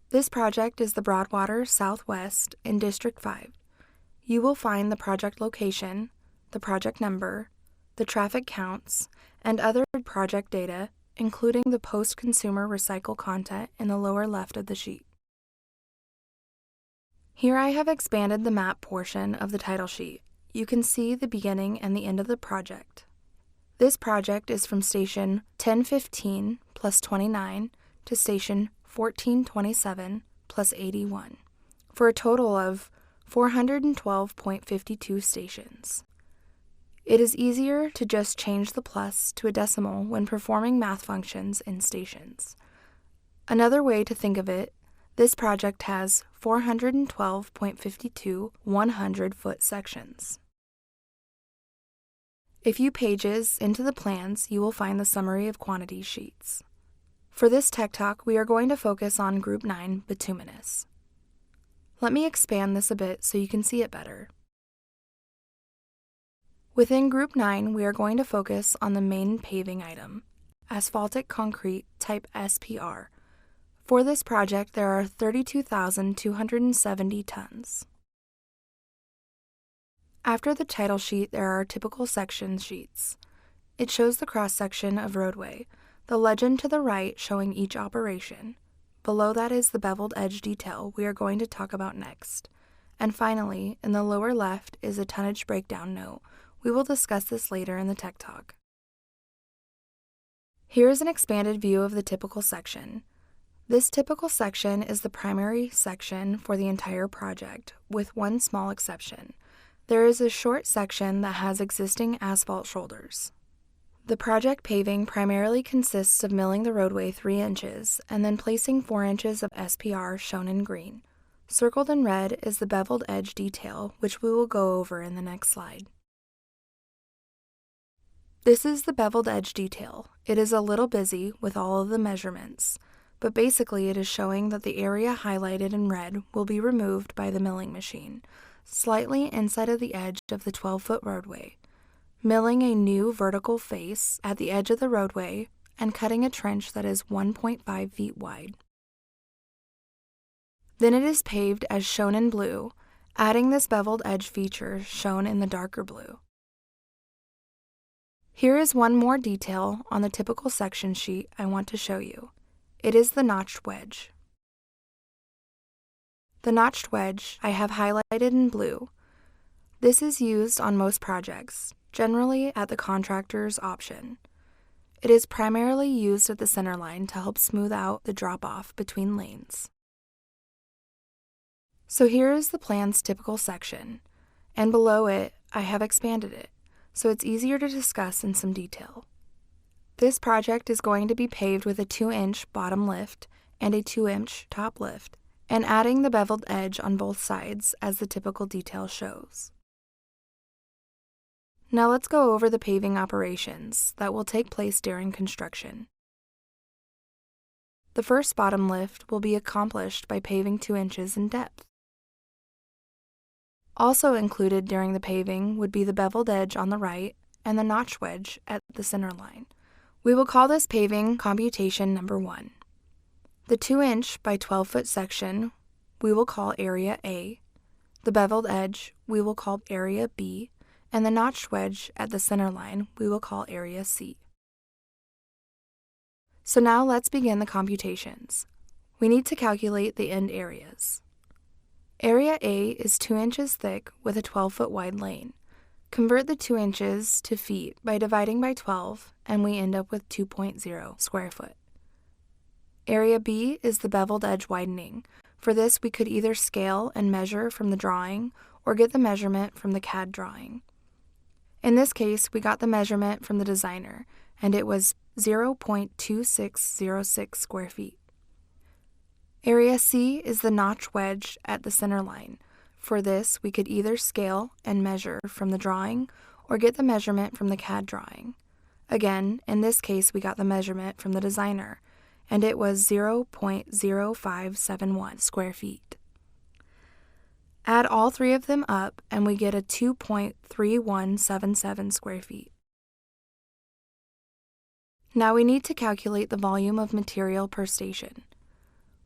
This project is the Broadwater Southwest in District 5. You will find the project location, the project number, the traffic counts, and other project data, including the post-consumer recycle content in the lower left of the sheet. Here I have expanded the map portion of the title sheet. You can see the beginning and the end of the project. This project is from station 1015 plus 29 to station 1427 plus 81, for a total of 412.52 stations. It is easier to just change the plus to a decimal when performing math functions in stations. Another way to think of it, this project has 412.52 100-foot sections. A few pages into the plans, you will find the summary of quantity sheets. For this Tech Talk, we are going to focus on Group 9, bituminous. Let me expand this a bit so you can see it better. Within Group 9, we are going to focus on the main paving item, asphaltic concrete type SPR. For this project, there are 32,270 tons. After the title sheet, there are typical section sheets. It shows the cross-section of roadway, The legend to the right showing each operation. Below that is the beveled edge detail we are going to talk about next. And finally, in the lower left is a tonnage breakdown note. We will discuss this later in the Tech Talk. Here is an expanded view of the typical section. This typical section is the primary section for the entire project, with one small exception. There is a short section that has existing asphalt shoulders. The project paving primarily consists of milling the roadway 3 inches and then placing 4 inches of SPR shown in green. Circled in red is the beveled edge detail, which we will go over in the next slide. This is the beveled edge detail. It is a little busy with all of the measurements, but basically it is showing that the area highlighted in red will be removed by the milling machine, slightly inside of the edge of the 12-foot roadway, milling a new vertical face at the edge of the roadway and cutting a trench that is 1.5 feet wide. Then it is paved as shown in blue, adding this beveled edge feature shown in the darker blue. Here is one more detail on the typical section sheet I want to show you. It is the notched wedge. The notched wedge I have highlighted in blue. This is used on most projects, generally at the contractor's option. It is primarily used at the center line to help smooth out the drop-off between lanes. So here is the plan's typical section, and below it I have expanded it, so it's easier to discuss in some detail. This project is going to be paved with a 2-inch bottom lift and a 2-inch top lift, and adding the beveled edge on both sides as the typical detail shows. Now let's go over the paving operations that will take place during construction. The first bottom lift will be accomplished by paving 2 inches in depth. Also included during the paving would be the beveled edge on the right and the notch wedge at the center line. We will call this paving computation number 1. The 2-inch by 12-foot section we will call area A, the beveled edge we will call area B, and the notched wedge at the center line we will call area C. So now let's begin the computations. We need to calculate the end areas. Area A is 2 inches thick with a 12-foot wide lane. Convert the 2 inches to feet by dividing by 12, and we end up with 2.0 square foot. Area B is the beveled edge widening. For this, we could either scale and measure from the drawing or get the measurement from the CAD drawing. In this case, we got the measurement from the designer, and it was 0.2606 square feet. Area C is the notch wedge at the center line. For this, we could either scale and measure from the drawing or get the measurement from the CAD drawing. Again, in this case, we got the measurement from the designer, and it was 0.0571 square feet. Add all 3 of them up, and we get a 2.3177 square feet. Now we need to calculate the volume of material per station.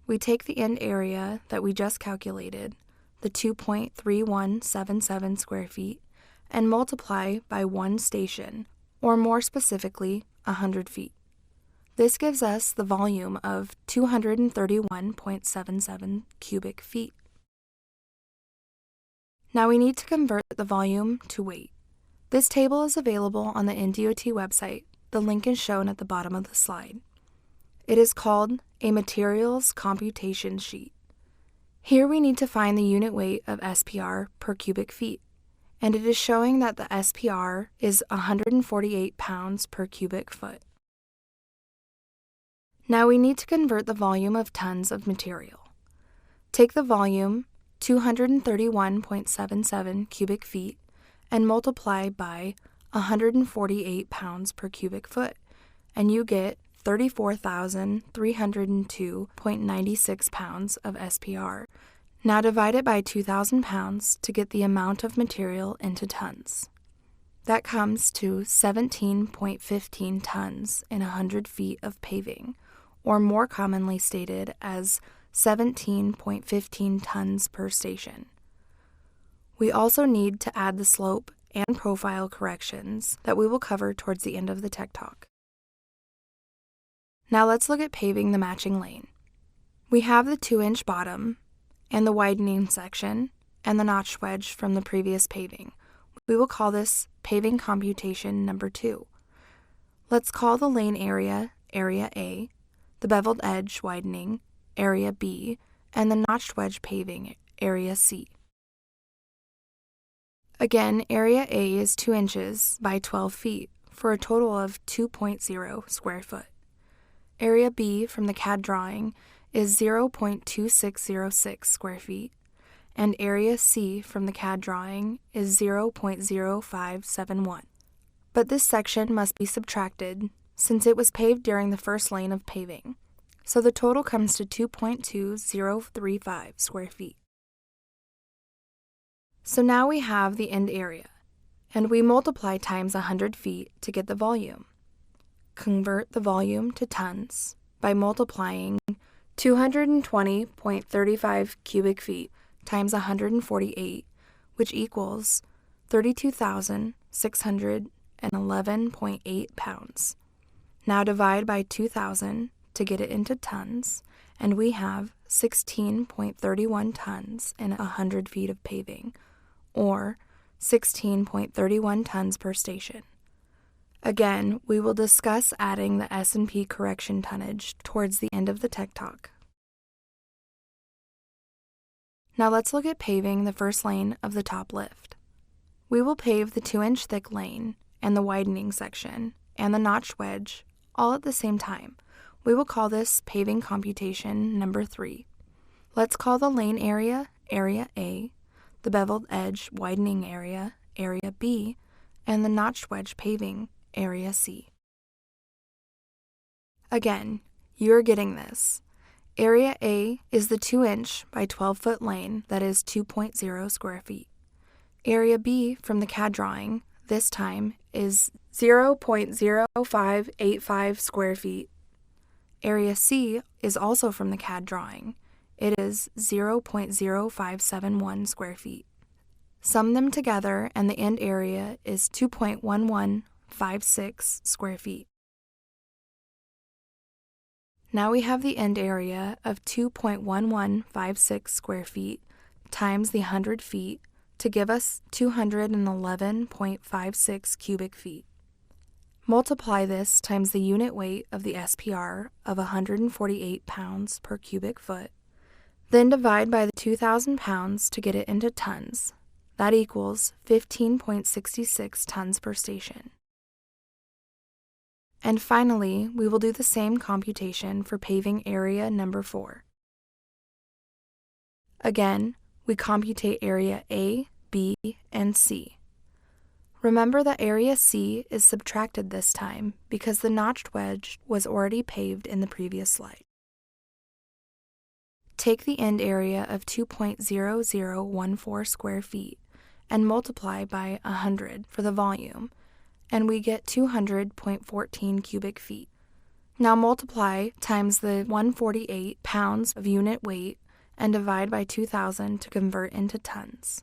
We take the end area that we just calculated, the 2.3177 square feet, and multiply by 1 station, or more specifically, 100 feet. This gives us the volume of 231.77 cubic feet. Now we need to convert the volume to weight. This table is available on the NDOT website. The link is shown at the bottom of the slide. It is called a materials computation sheet. Here we need to find the unit weight of SPR per cubic feet, and it is showing that the SPR is 148 pounds per cubic foot. Now we need to convert the volume of tons of material. Take the volume, 231.77 cubic feet, and multiply by 148 pounds per cubic foot, and you get 34,302.96 pounds of SPR. Now divide it by 2,000 pounds to get the amount of material into tons. That comes to 17.15 tons in 100 feet of paving, or more commonly stated as 17.15 tons per station. We also need to add the slope and profile corrections that we will cover towards the end of the Tech Talk. Now let's look at paving the matching lane. We have the 2-inch bottom and the widening section and the notch wedge from the previous paving. We will call this paving computation number 2. Let's call the lane area Area A, the beveled edge widening Area B, and the notched wedge paving Area C. Again, Area A is 2 inches by 12 feet for a total of 2.0 square foot. Area B from the CAD drawing is 0.2606 square feet, and Area C from the CAD drawing is 0.0571. But this section must be subtracted since it was paved during the first lane of paving, so the total comes to 2.2035 square feet. So now we have the end area, and we multiply times 100 feet to get the volume. Convert the volume to tons by multiplying 220.35 cubic feet times 148, which equals 32,611.8 pounds. Now divide by 2,000 to get it into tons, and we have 16.31 tons in 100 feet of paving, or 16.31 tons per station. Again, we will discuss adding the S&P correction tonnage towards the end of the Tech Talk. Now let's look at paving the first lane of the top lift. We will pave the 2-inch thick lane and the widening section and the notch wedge all at the same time. We will call this paving computation number 3. Let's call the lane area Area A, the beveled edge widening area Area B, and the notched wedge paving Area C. Again, you are getting this. Area A is the 2-inch by 12-foot lane that is 2.0 square feet. Area B from the CAD drawing, this time, is 0.0585 square feet. Area C is also from the CAD drawing. It is 0.0571 square feet. Sum them together and the end area is 2.1156 square feet. Now we have the end area of 2.1156 square feet times the 100 feet to give us 211.56 cubic feet. Multiply this times the unit weight of the SPR of 148 pounds per cubic foot, then divide by the 2,000 pounds to get it into tons. That equals 15.66 tons per station. And finally, we will do the same computation for paving area number 4. Again, we computate area A, B, and C. Remember that area C is subtracted this time because the notched wedge was already paved in the previous slide. Take the end area of 2.0014 square feet and multiply by 100 for the volume, and we get 200.14 cubic feet. Now multiply times the 148 pounds of unit weight and divide by 2,000 to convert into tons.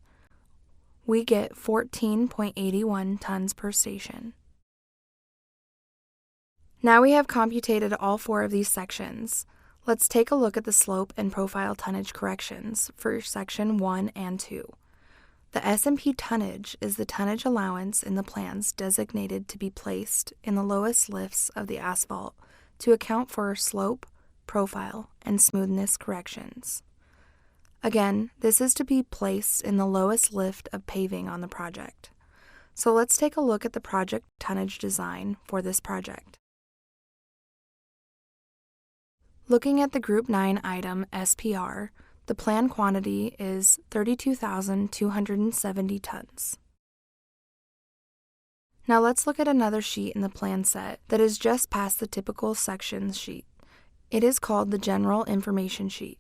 We get 14.81 tons per station. Now we have computated all 4 of these sections. Let's take a look at the slope and profile tonnage corrections for section 1 and 2. The S&P tonnage is the tonnage allowance in the plans designated to be placed in the lowest lifts of the asphalt to account for slope, profile, and smoothness corrections. Again, this is to be placed in the lowest lift of paving on the project. So let's take a look at the project tonnage design for this project. Looking at the Group 9 item SPR, the planned quantity is 32,270 tons. Now let's look at another sheet in the plan set that is just past the typical sections sheet. It is called the General Information Sheet.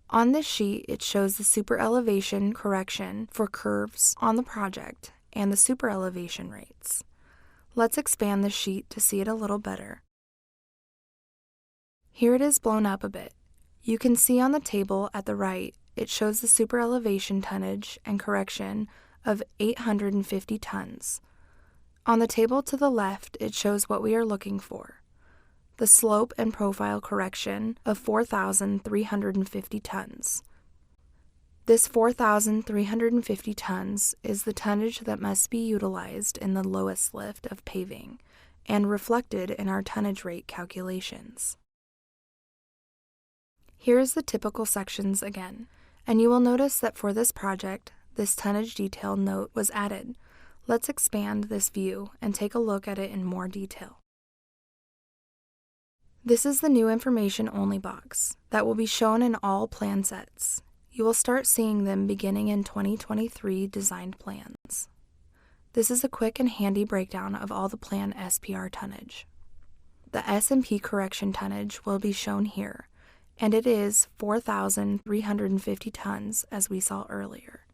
On this sheet, it shows the super elevation correction for curves on the project and the super elevation rates. Let's expand the sheet to see it a little better. Here it is blown up a bit. You can see on the table at the right, it shows the super elevation tonnage and correction of 850 tons. On the table to the left, it shows what we are looking for. the slope and profile correction of 4,350 tons. This 4,350 tons is the tonnage that must be utilized in the lowest lift of paving and reflected in our tonnage rate calculations. Here's the typical sections again, and you will notice that for this project, this tonnage detail note was added. Let's expand this view and take a look at it in more detail. This is the new information only box that will be shown in all plan sets. You will start seeing them beginning in 2023 designed plans. This is a quick and handy breakdown of all the plan SPR tonnage. The S&P correction tonnage will be shown here, and it is 4,350 tons as we saw earlier.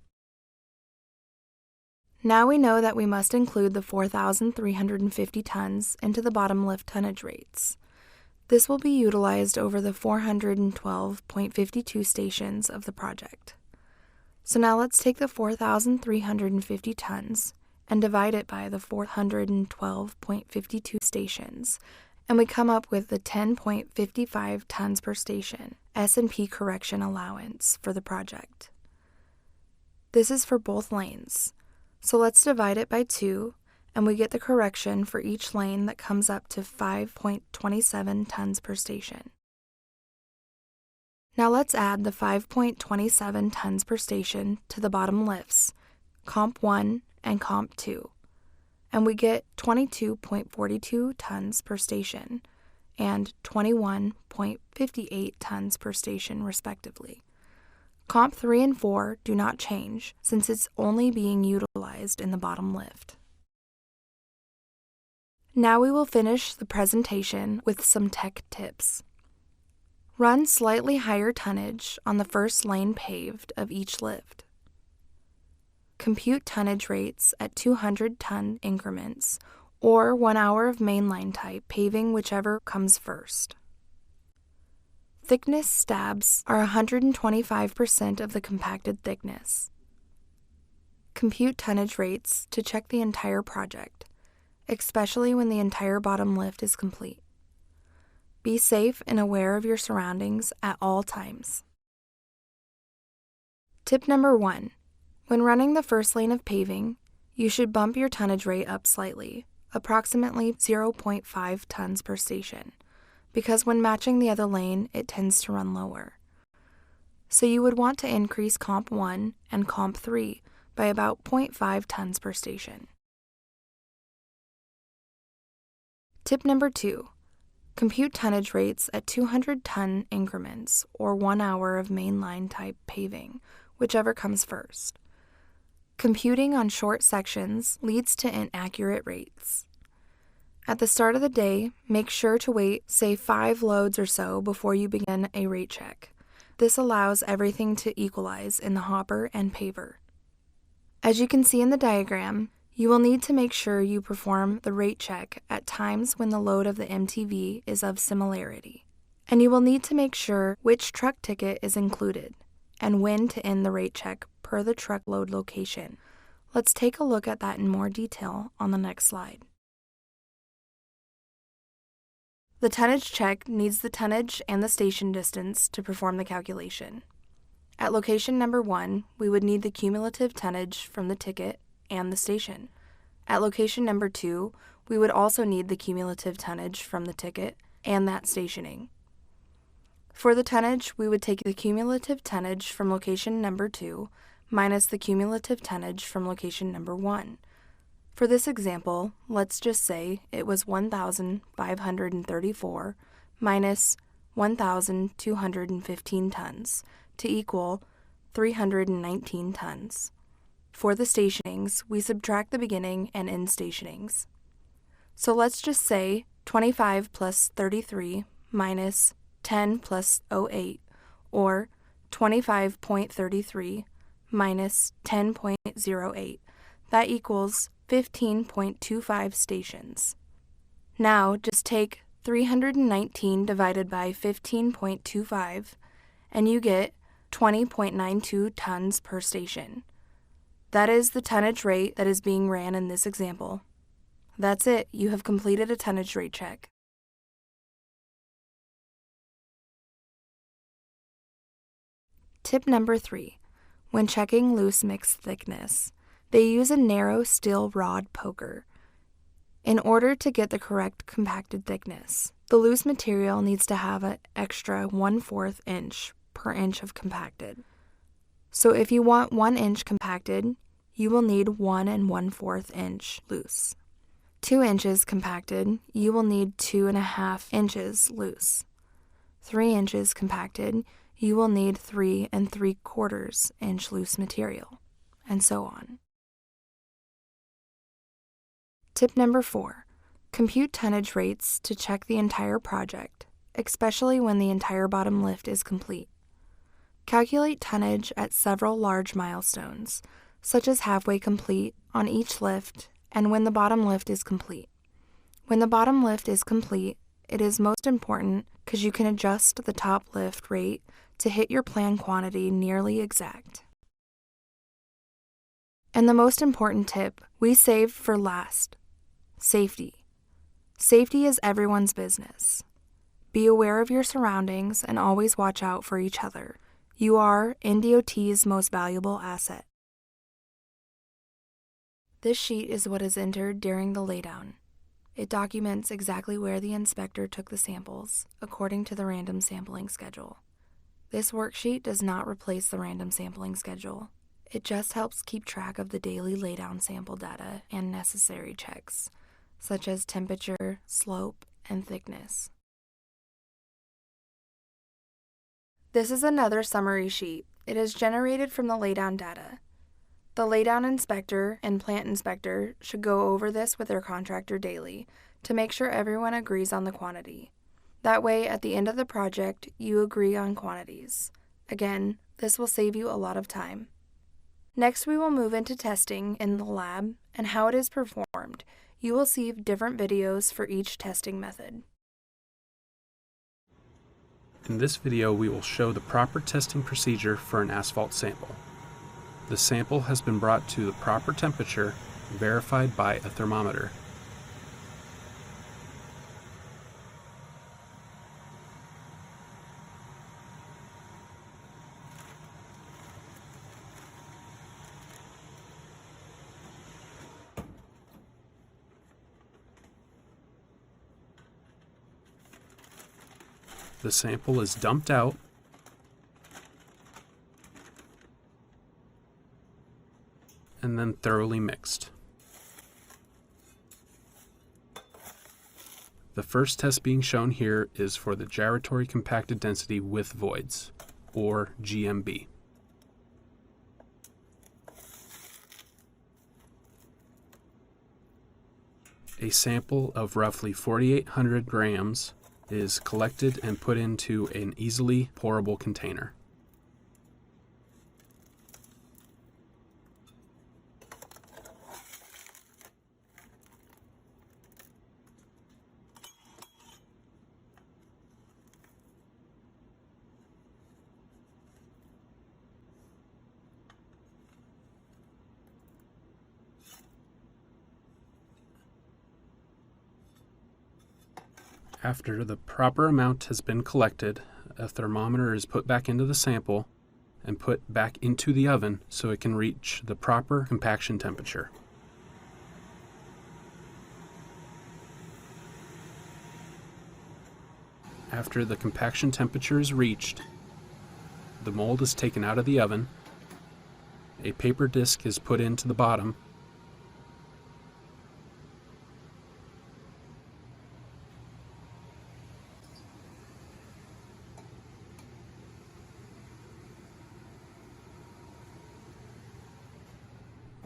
Now we know that we must include the 4,350 tons into the bottom lift tonnage rates. This will be utilized over the 412.52 stations of the project. So now let's take the 4,350 tons and divide it by the 412.52 stations, and we come up with the 10.55 tons per station S&P correction allowance for the project. This is for both lanes, so let's divide it by 2, and we get the correction for each lane that comes up to 5.27 tons per station. Now let's add the 5.27 tons per station to the bottom lifts, Comp 1 and Comp 2, and we get 22.42 tons per station and 21.58 tons per station respectively. Comp 3 and 4 do not change since it's only being utilized in the bottom lift. Now we will finish the presentation with some tech tips. Run slightly higher tonnage on the first lane paved of each lift. Compute tonnage rates at 200-ton increments or 1 hour of mainline type paving, whichever comes first. Thickness stabs are 125% of the compacted thickness. Compute tonnage rates to check the entire project, especially when the entire bottom lift is complete. Be safe and aware of your surroundings at all times. Tip number 1. When running the first lane of paving, you should bump your tonnage rate up slightly, approximately 0.5 tons per station, because when matching the other lane, it tends to run lower. So you would want to increase Comp 1 and Comp 3 by about 0.5 tons per station. Tip number 2. Compute tonnage rates at 200-ton increments or 1 hour of mainline type paving, whichever comes first. Computing on short sections leads to inaccurate rates. At the start of the day, make sure to wait, say 5 loads or so before you begin a rate check. This allows everything to equalize in the hopper and paver. As you can see in the diagram, you will need to make sure you perform the rate check at times when the load of the MTV is of similarity. And you will need to make sure which truck ticket is included and when to end the rate check per the truckload location. Let's take a look at that in more detail on the next slide. The tonnage check needs the tonnage and the station distance to perform the calculation. At location number 1, we would need the cumulative tonnage from the ticket and the station. At location number 2, we would also need the cumulative tonnage from the ticket and that stationing. For the tonnage, we would take the cumulative tonnage from location number 2 minus the cumulative tonnage from location number 1. For this example, let's just say it was 1,534 minus 1,215 tons to equal 319 tons. For the stationings, we subtract the beginning and end stationings. So let's just say 25 plus 33 minus 10 plus 08, or 25.33 minus 10.08. That equals 15.25 stations. Now just take 319 divided by 15.25 and you get 20.92 tons per station. That is the tonnage rate that is being ran in this example. That's it, you have completed a tonnage rate check. Tip number 3. When checking loose mix thickness, they use a narrow steel rod poker in order to get the correct compacted thickness. The loose material needs to have an extra 1/4 inch per inch of compacted. So if you want 1 inch compacted, you will need 1 1/4 inch loose. 2 inches compacted, you will need 2.5 inches loose. 3 inches compacted, you will need 3 3/4 inch loose material, and so on. Tip number 4. Compute tonnage rates to check the entire project, especially when the entire bottom lift is complete. Calculate tonnage at several large milestones, such as halfway complete on each lift and when the bottom lift is complete. When the bottom lift is complete, it is most important because you can adjust the top lift rate to hit your planned quantity nearly exact. And the most important tip we saved for last: safety. Safety is everyone's business. Be aware of your surroundings and always watch out for each other. You are NDOT's most valuable asset. This sheet is what is entered during the laydown. It documents exactly where the inspector took the samples, according to the random sampling schedule. This worksheet does not replace the random sampling schedule. It just helps keep track of the daily laydown sample data and necessary checks, such as temperature, slope, and thickness. This is another summary sheet. It is generated from the laydown data. The laydown inspector and plant inspector should go over this with their contractor daily to make sure everyone agrees on the quantity. That way, at the end of the project, you agree on quantities. Again, this will save you a lot of time. Next, we will move into testing in the lab and how it is performed. You will see different videos for each testing method. In this video, we will show the proper testing procedure for an asphalt sample. The sample has been brought to the proper temperature, verified by a thermometer. The sample is dumped out and then thoroughly mixed. The first test being shown here is for the gyratory compacted density with voids, or GMB. A sample of roughly 4,800 grams is collected and put into an easily pourable container. After the proper amount has been collected, a thermometer is put back into the sample and put back into the oven so it can reach the proper compaction temperature. After the compaction temperature is reached, the mold is taken out of the oven, a paper disc is put into the bottom,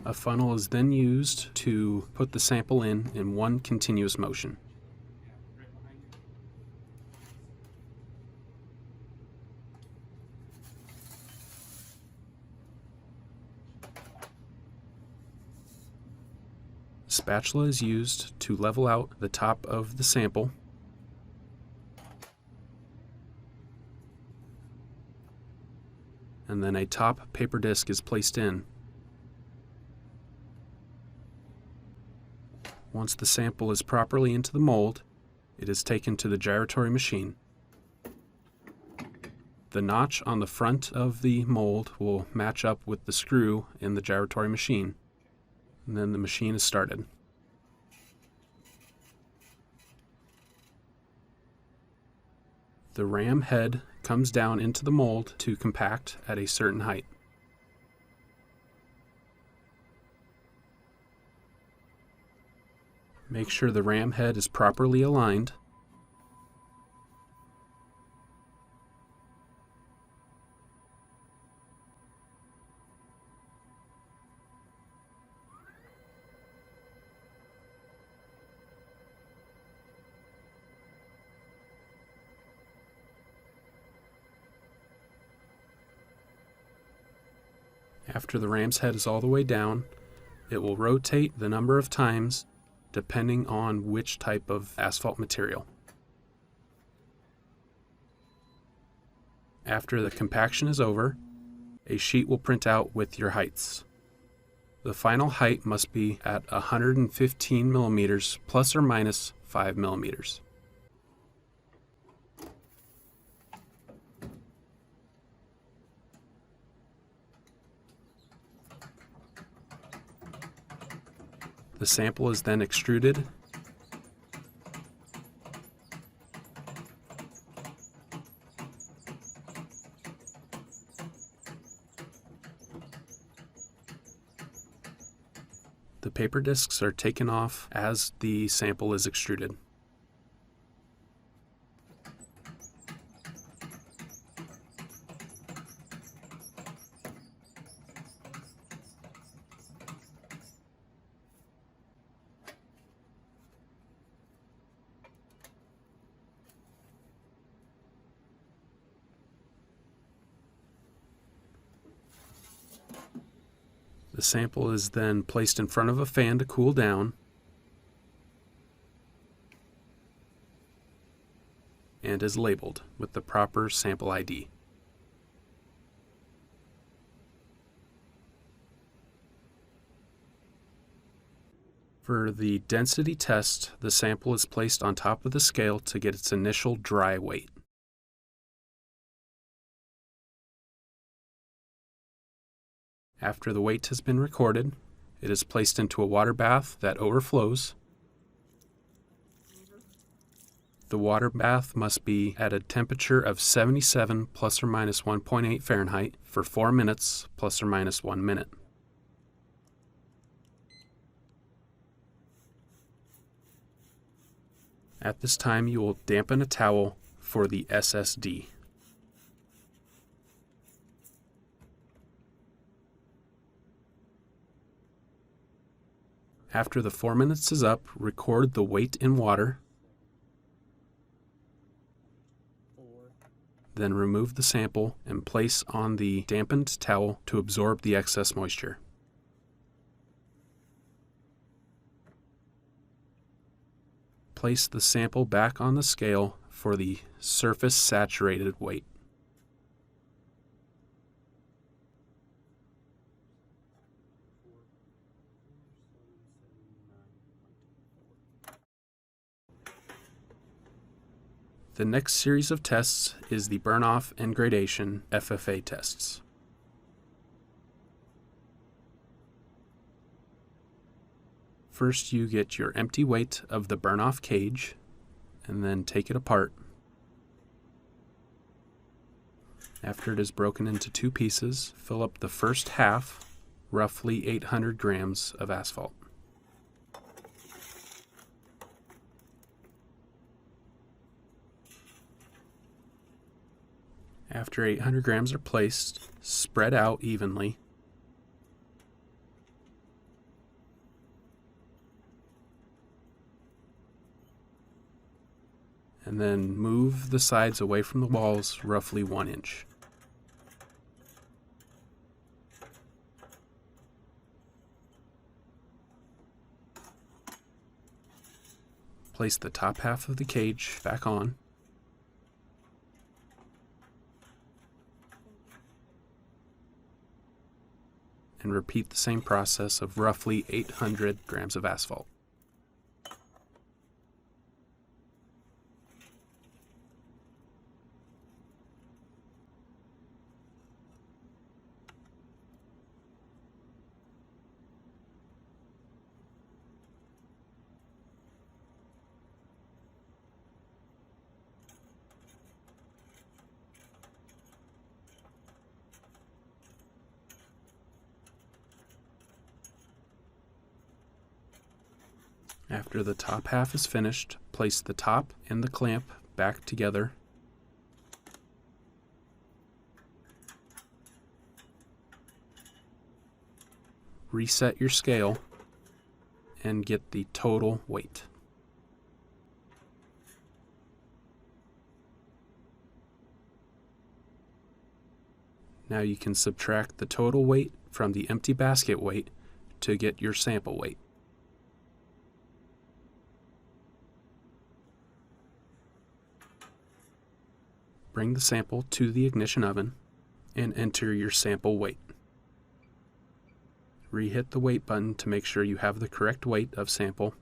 a funnel is then used to put the sample in one continuous motion. A spatula is used to level out the top of the sample. And then a top paper disc is placed in. Once the sample is properly into the mold, it is taken to the gyratory machine. The notch on the front of the mold will match up with the screw in the gyratory machine, and then the machine is started. The ram head comes down into the mold to compact at a certain height. Make sure the ram head is properly aligned. After the ram's head is all the way down, it will rotate the number of times depending on which type of asphalt material. After the compaction is over, a sheet will print out with your heights. The final height must be at 115 millimeters plus or minus 5 millimeters. The sample is then extruded . The paper discs are taken off as the sample is extruded. The sample is then placed in front of a fan to cool down and is labeled with the proper sample ID. For the density test, the sample is placed on top of the scale to get its initial dry weight. After the weight has been recorded, it is placed into a water bath that overflows. The water bath must be at a temperature of 77 plus or minus 1.8 Fahrenheit for 4 minutes plus or minus 1 minute. At this time, you will dampen a towel for the SSD. After the 4 minutes is up, record the weight in water. Then remove the sample and place on the dampened towel to absorb the excess moisture. Place the sample back on the scale for the surface saturated weight. The next series of tests is the burn-off and gradation FFA tests. First, you get your empty weight of the burn-off cage and then take it apart. After it is broken into 2 pieces, fill up the first half, roughly 800 grams of asphalt. After 800 grams are placed, spread out evenly. And then move the sides away from the walls roughly 1 inch. Place the top half of the cage back on. And repeat the same process of roughly 800 grams of asphalt. After the top half is finished, place the top and the clamp back together. Reset your scale and get the total weight. Now you can subtract the total weight from the empty basket weight to get your sample weight. Bring the sample to the ignition oven and enter your sample weight. Re-hit the weight button to make sure you have the correct weight of sample,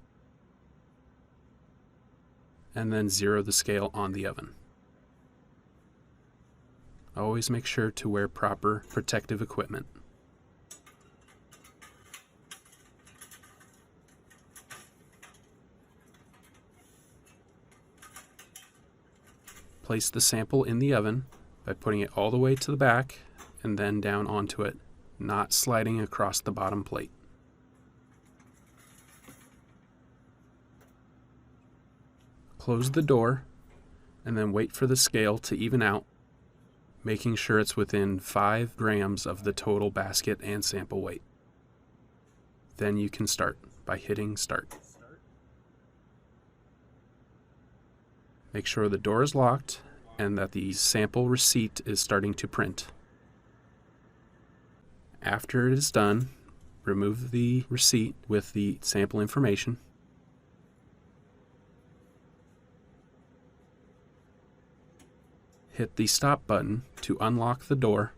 and then zero the scale on the oven. Always make sure to wear proper protective equipment. Place the sample in the oven by putting it all the way to the back and then down onto it, not sliding across the bottom plate. Close the door and then wait for the scale to even out, making sure it's within 5 grams of the total basket and sample weight. Then you can start by hitting start. Make sure the door is locked and that the sample receipt is starting to print. After it is done, remove the receipt with the sample information. Hit the stop button to unlock the door.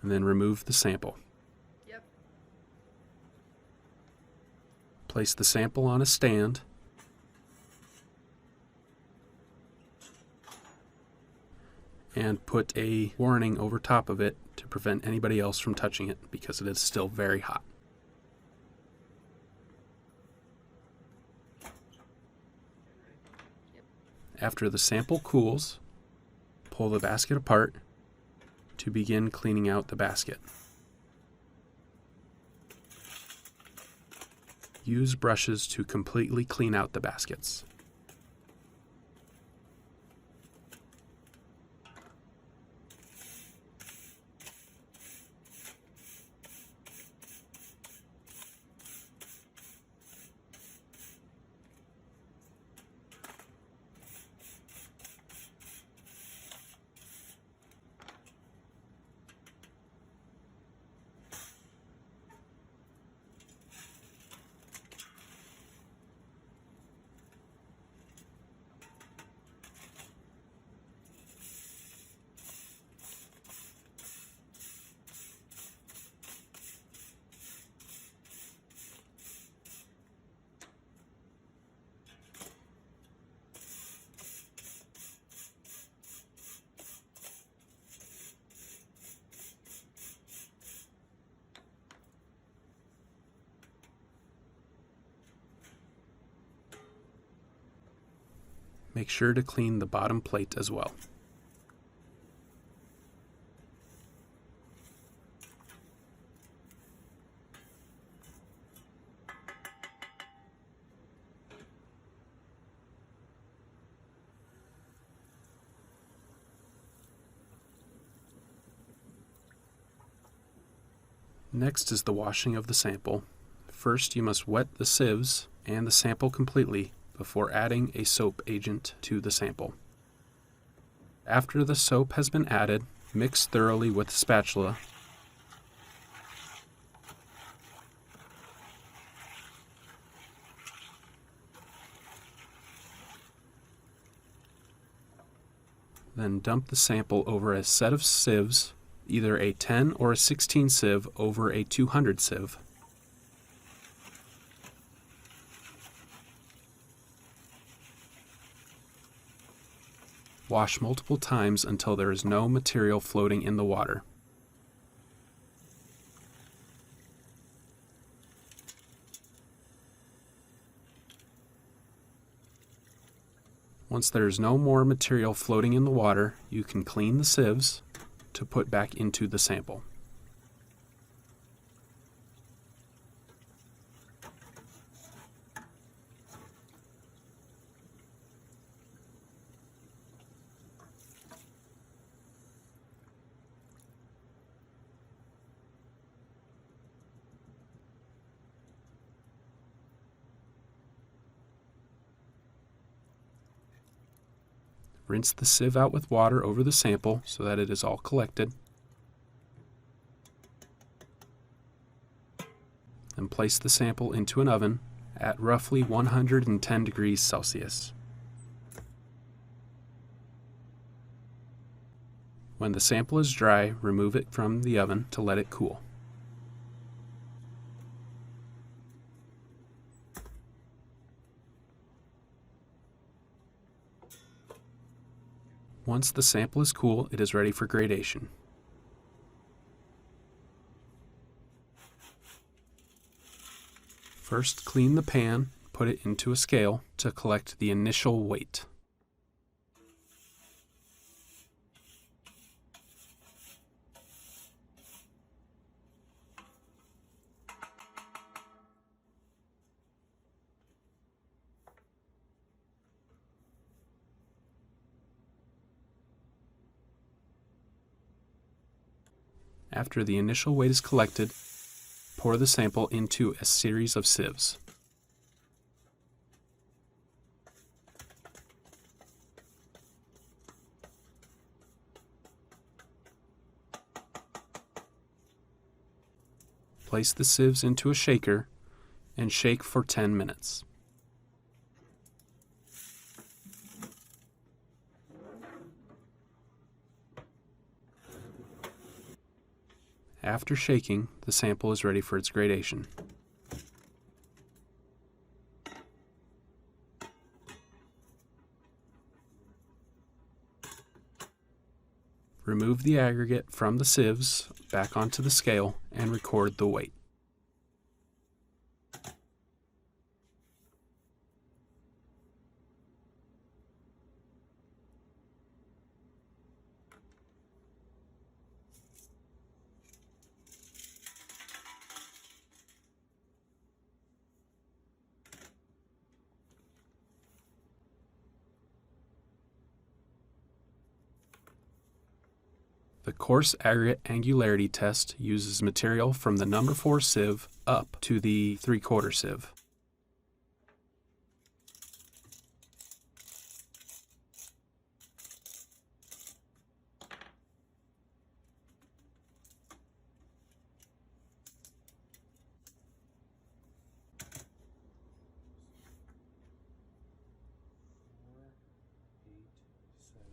And then remove the sample. Place the sample on a stand. And put a warning over top of it to prevent anybody else from touching it because it is still very hot. After the sample cools, pull the basket apart to begin cleaning out the basket. Use brushes to completely clean out the baskets. Make sure to clean the bottom plate as well. Next is the washing of the sample. First, you must wet the sieves and the sample completely before adding a soap agent to the sample. After the soap has been added, mix thoroughly with a spatula. Then dump the sample over a set of sieves, either a 10 or a 16 sieve over a 200 sieve. Wash multiple times until there is no material floating in the water. Once there is no more material floating in the water, you can clean the sieves to put back into the sample. Rinse the sieve out with water over the sample so that it is all collected. Then place the sample into an oven at roughly 110 degrees Celsius. When the sample is dry, remove it from the oven to let it cool. Once the sample is cool, it is ready for gradation. First, clean the pan, put it into a scale to collect the initial weight. After the initial weight is collected, pour the sample into a series of sieves. Place the sieves into a shaker and shake for 10 minutes. After shaking, the sample is ready for its gradation. Remove the aggregate from the sieves back onto the scale and record the weight. The coarse aggregate angularity test uses material from the number 4 sieve up to the 3/4 sieve.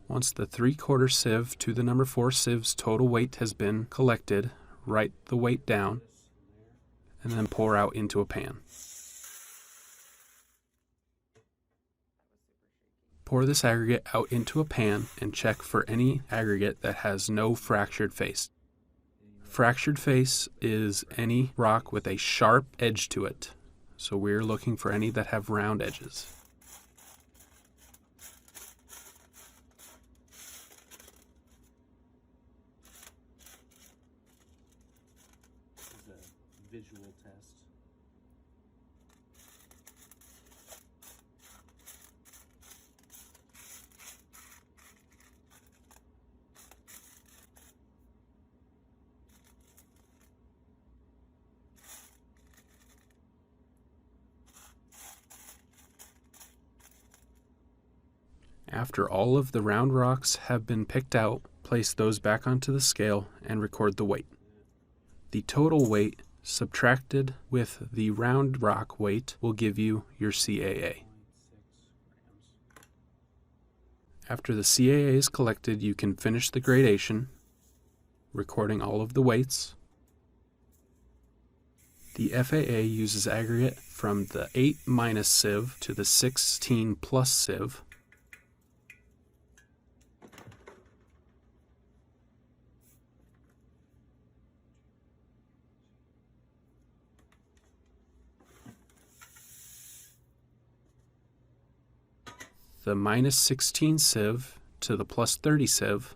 Once the 3/4 sieve to the number 4 sieve's total weight has been collected, write the weight down and then pour out into a pan. Pour this aggregate out into a pan and check for any aggregate that has no fractured face. Fractured face is any rock with a sharp edge to it, so we're looking for any that have round edges. Visual test. After all of the round rocks have been picked out, place those back onto the scale and record the weight. The total weight subtracted with the round rock weight will give you your CAA. After the CAA is collected, you can finish the gradation, recording all of the weights. The FAA uses aggregate from the 8- sieve to the 16+ sieve. The -16 sieve to the +30 sieve,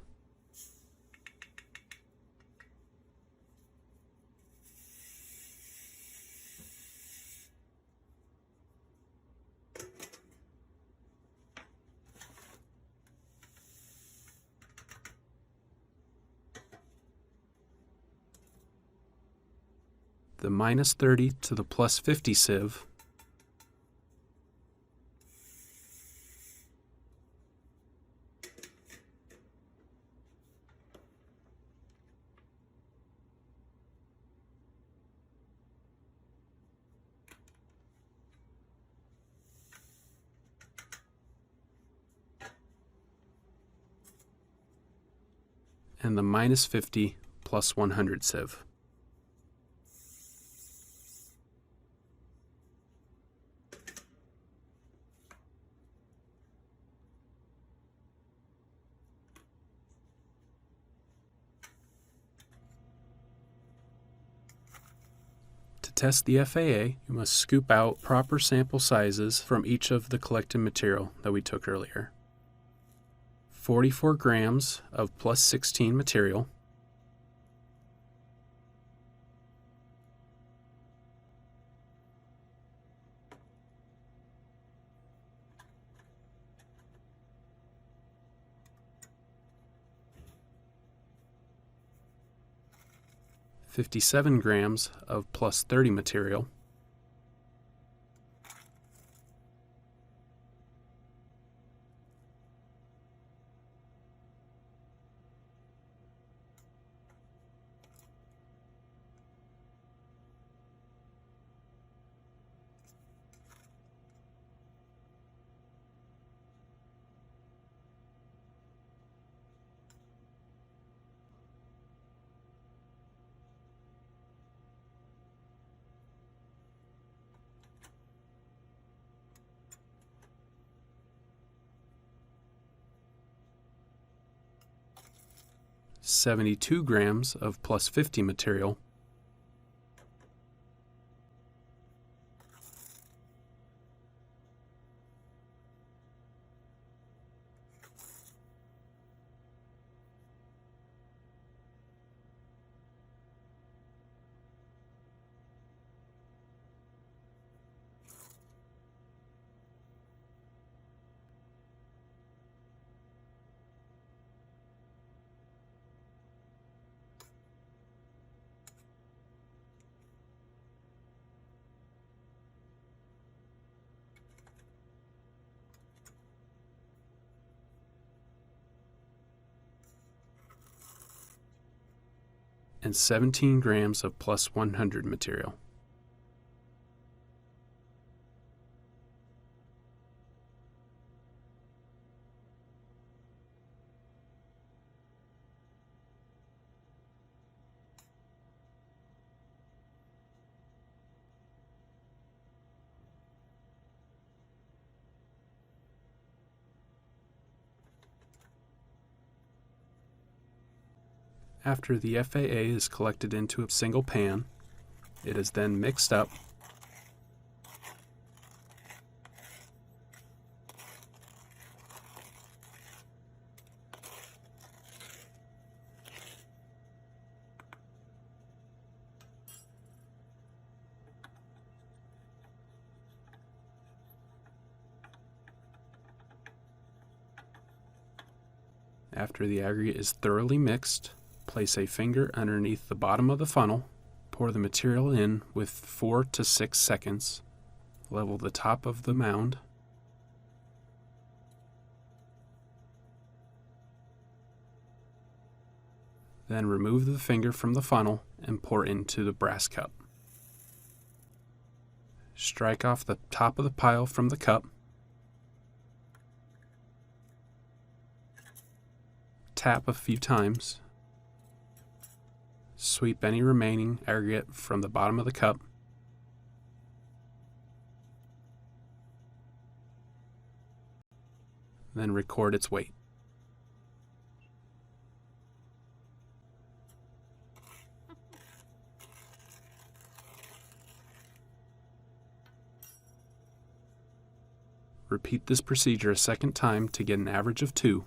the -30 to the +50 sieve, and the -50 plus 100 sieve. To test the FAA, you must scoop out proper sample sizes from each of the collected material that we took earlier. 44 grams of +16 material, $57 of +30 material, $72 of +50 material, and 17 grams of +100 material. After the FAA is collected into a single pan, it is then mixed up After the aggregate is thoroughly mixed, place a finger underneath the bottom of the funnel, pour the material in with 4 to 6 seconds, level the top of the mound, then remove the finger from the funnel and pour into the brass cup. Strike off the top of the pile from the cup, tap a few times, sweep any remaining aggregate from the bottom of the cup, then record its weight. Repeat this procedure a second time to get an average of 2.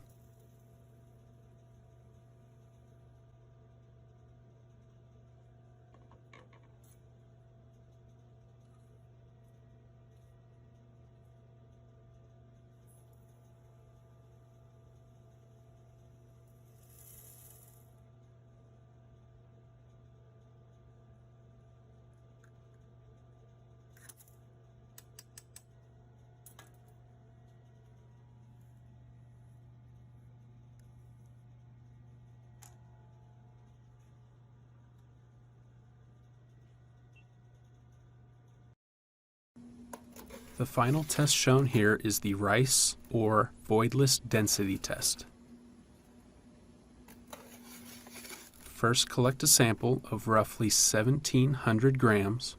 The final test shown here is the Rice or voidless density test. First, collect a sample of roughly 1,700 grams.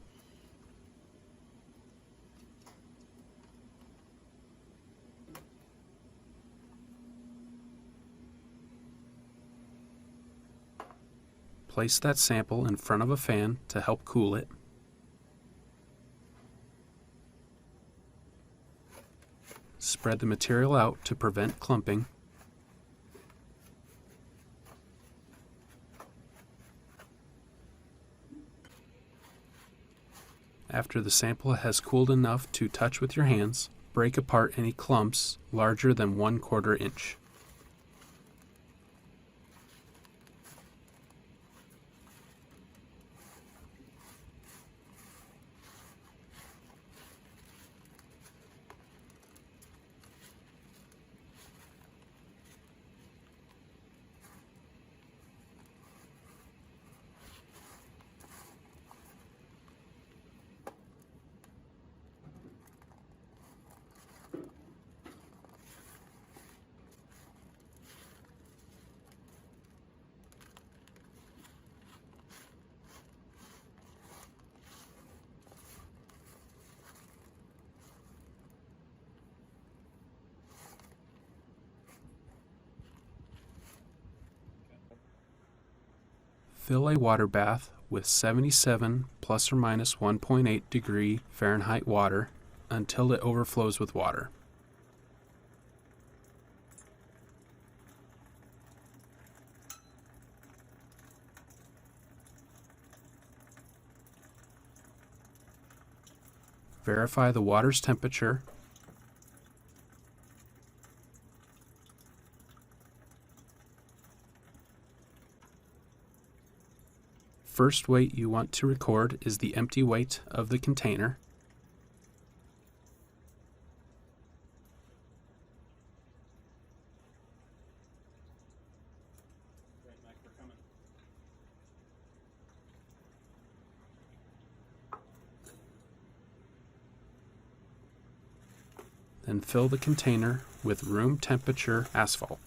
Place that sample in front of a fan to help cool it. Spread the material out to prevent clumping. After the sample has cooled enough to touch with your hands, break apart any clumps larger than 1/4 inch. Fill a water bath with 77 plus or minus 1.8 degree Fahrenheit water until it overflows with water. Verify the water's temperature. First weight you want to record is the empty weight of the container. Then fill the container with room temperature asphalt.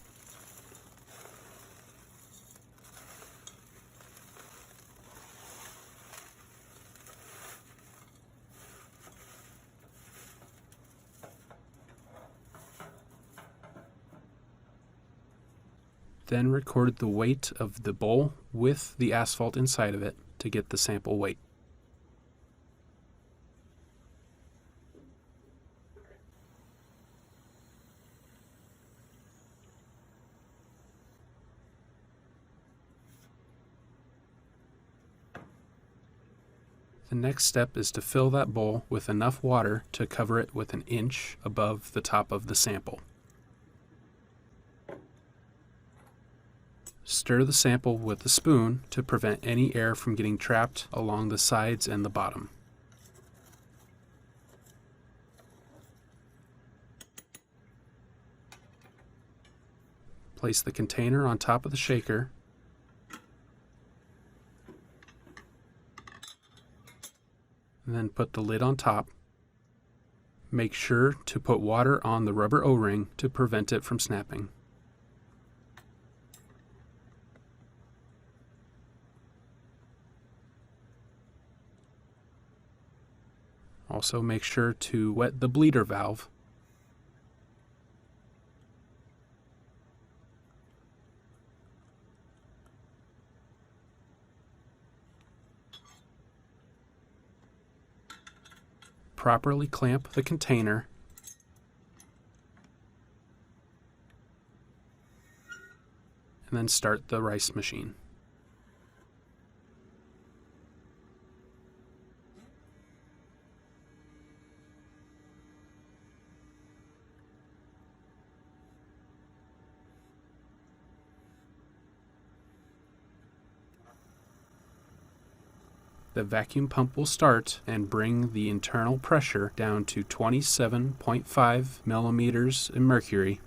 Then record the weight of the bowl with the asphalt inside of it to get the sample weight. The next step is to fill that bowl with enough water to cover it with an inch above the top of the sample. Stir the sample with a spoon to prevent any air from getting trapped along the sides and the bottom. Place the container on top of the shaker and then put the lid on top. Make sure to put water on the rubber O-ring to prevent it from snapping. Also make sure to wet the bleeder valve. Properly clamp the container and then start the rice machine. The vacuum pump will start and bring the internal pressure down to 27.5 millimeters of mercury.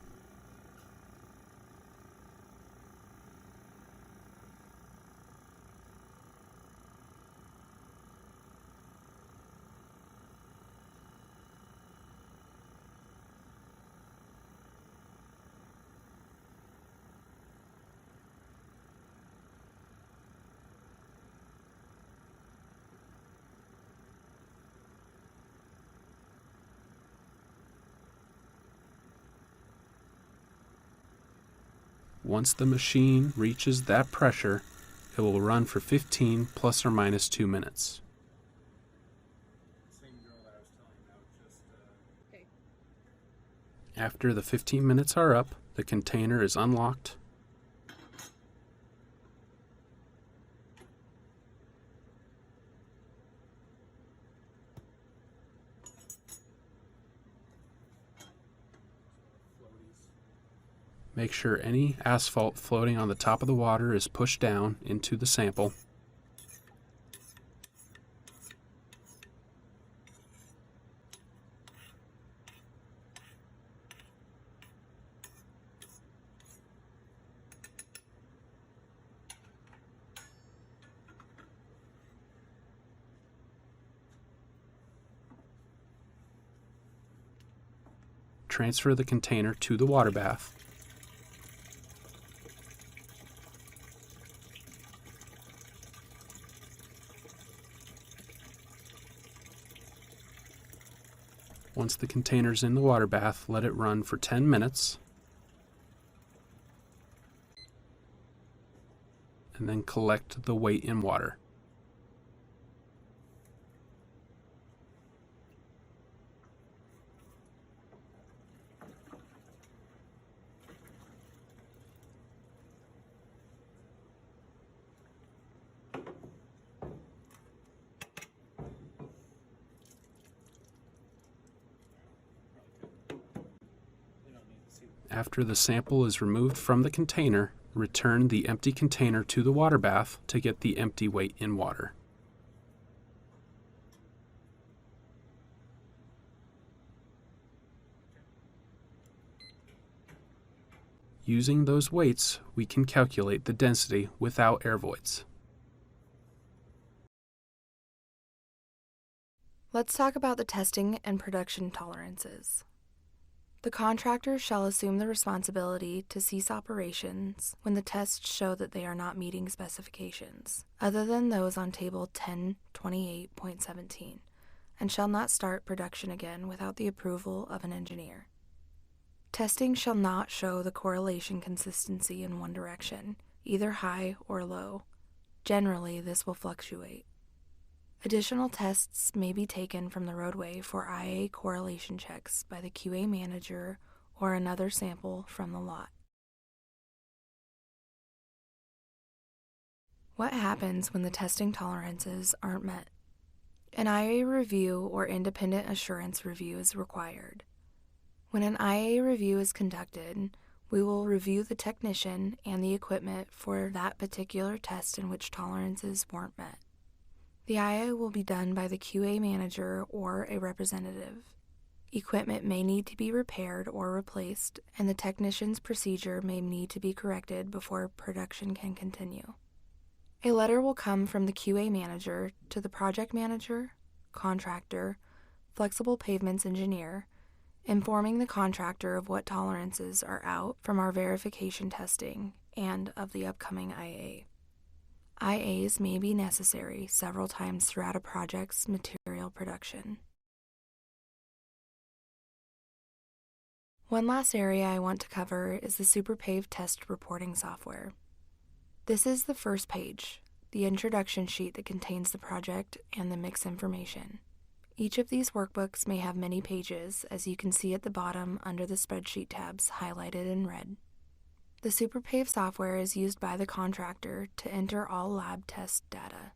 Once the machine reaches that pressure, it will run for 15 plus or minus 2 minutes. After the 15 minutes are up, the container is unlocked. Make sure any asphalt floating on the top of the water is pushed down into the sample. Transfer the container to the water bath. Once the container's in the water bath, let it run for 10 minutes. And then collect the weight in water. After the sample is removed from the container, return the empty container to the water bath to get the empty weight in water. Using those weights, we can calculate the density without air voids. Let's talk about the testing and production tolerances. The contractor shall assume the responsibility to cease operations when the tests show that they are not meeting specifications, other than those on Table 1028.17, and shall not start production again without the approval of an engineer. Testing shall not show the correlation consistency in one direction, either high or low. Generally, this will fluctuate. Additional tests may be taken from the roadway for IA correlation checks by the QA manager or another sample from the lot. What happens when the testing tolerances aren't met? An IA review or independent assurance review is required. When an IA review is conducted, we will review the technician and the equipment for that particular test in which tolerances weren't met. The IA will be done by the QA manager or a representative. Equipment may need to be repaired or replaced, and the technician's procedure may need to be corrected before production can continue. A letter will come from the QA manager to the project manager, contractor, flexible pavements engineer, informing the contractor of what tolerances are out from our verification testing and of the upcoming IA. IAs may be necessary several times throughout a project's material production. One last area I want to cover is the SuperPave test reporting software. This is the first page, the introduction sheet that contains the project and the mix information. Each of these workbooks may have many pages, as you can see at the bottom under the spreadsheet tabs highlighted in red. The SuperPave software is used by the contractor to enter all lab test data.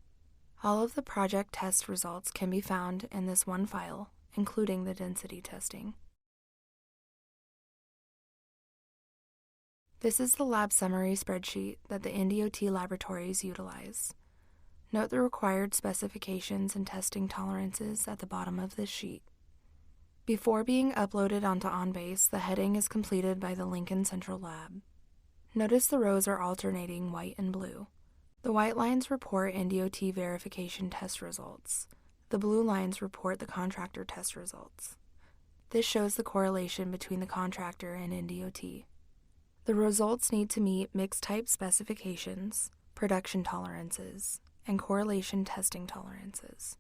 All of the project test results can be found in this one file, including the density testing. This is the lab summary spreadsheet that the NDOT laboratories utilize. Note the required specifications and testing tolerances at the bottom of this sheet. Before being uploaded onto OnBase, the heading is completed by the Lincoln Central Lab. Notice the rows are alternating white and blue. The white lines report NDOT verification test results. The blue lines report the contractor test results. This shows the correlation between the contractor and NDOT. The results need to meet mix type specifications, production tolerances, and correlation testing tolerances.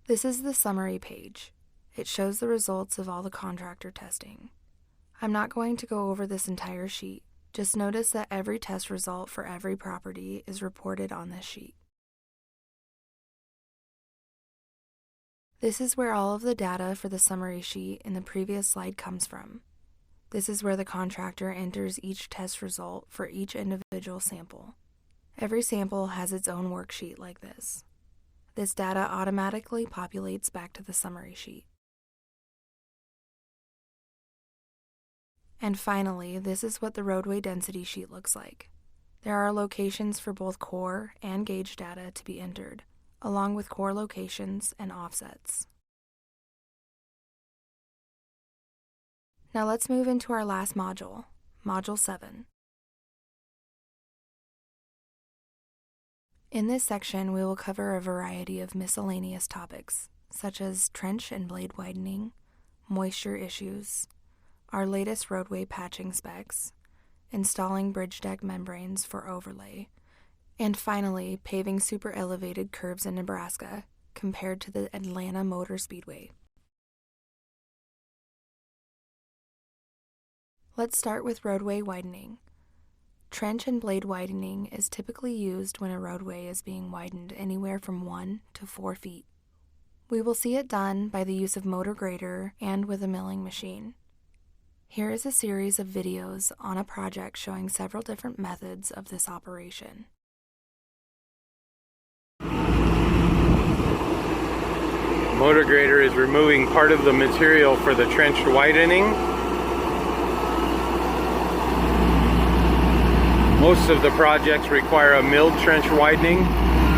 This is the summary page. It shows the results of all the contractor testing. I'm not going to go over this entire sheet. Just notice that every test result for every property is reported on this sheet. This is where all of the data for the summary sheet in the previous slide comes from. This is where the contractor enters each test result for each individual sample. Every sample has its own worksheet like this. This data automatically populates back to the summary sheet. And finally, this is what the roadway density sheet looks like. There are locations for both core and gauge data to be entered, along with core locations and offsets. Now let's move into our last module, Module 7. In this section, we will cover a variety of miscellaneous topics, such as trench and blade widening, moisture issues, our latest roadway patching specs, installing bridge deck membranes for overlay, and finally, paving super elevated curves in Nebraska compared to the Atlanta Motor Speedway. Let's start with roadway widening. Trench and blade widening is typically used when a roadway is being widened anywhere from 1 to 4 feet. We will see it done by the use of motor grader and with a milling machine. Here is a series of videos on a project showing several different methods of this operation. Motor grader is removing part of the material for the trench widening. Most of the projects require a milled trench widening,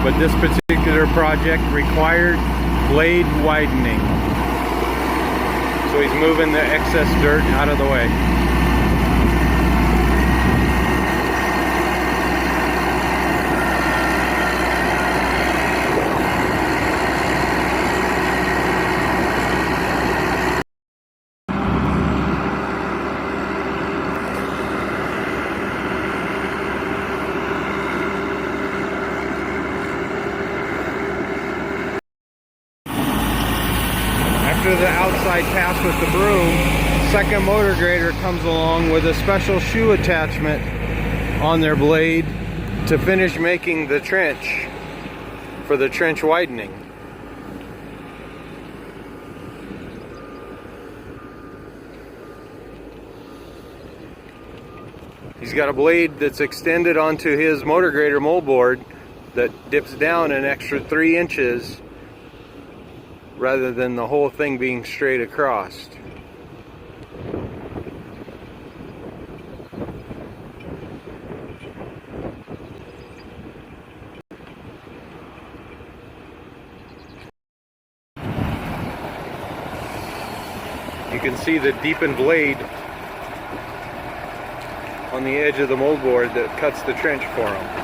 but this particular project required blade widening. So he's moving the excess dirt out of the way. After the outside pass with the broom, second motor grader comes along with a special shoe attachment on their blade to finish making the trench for the trench widening. He's got a blade that's extended onto his motor grader moldboard that dips down an extra 3 inches rather than the whole thing being straight across. You can see the deepened blade on the edge of the moldboard that cuts the trench for him.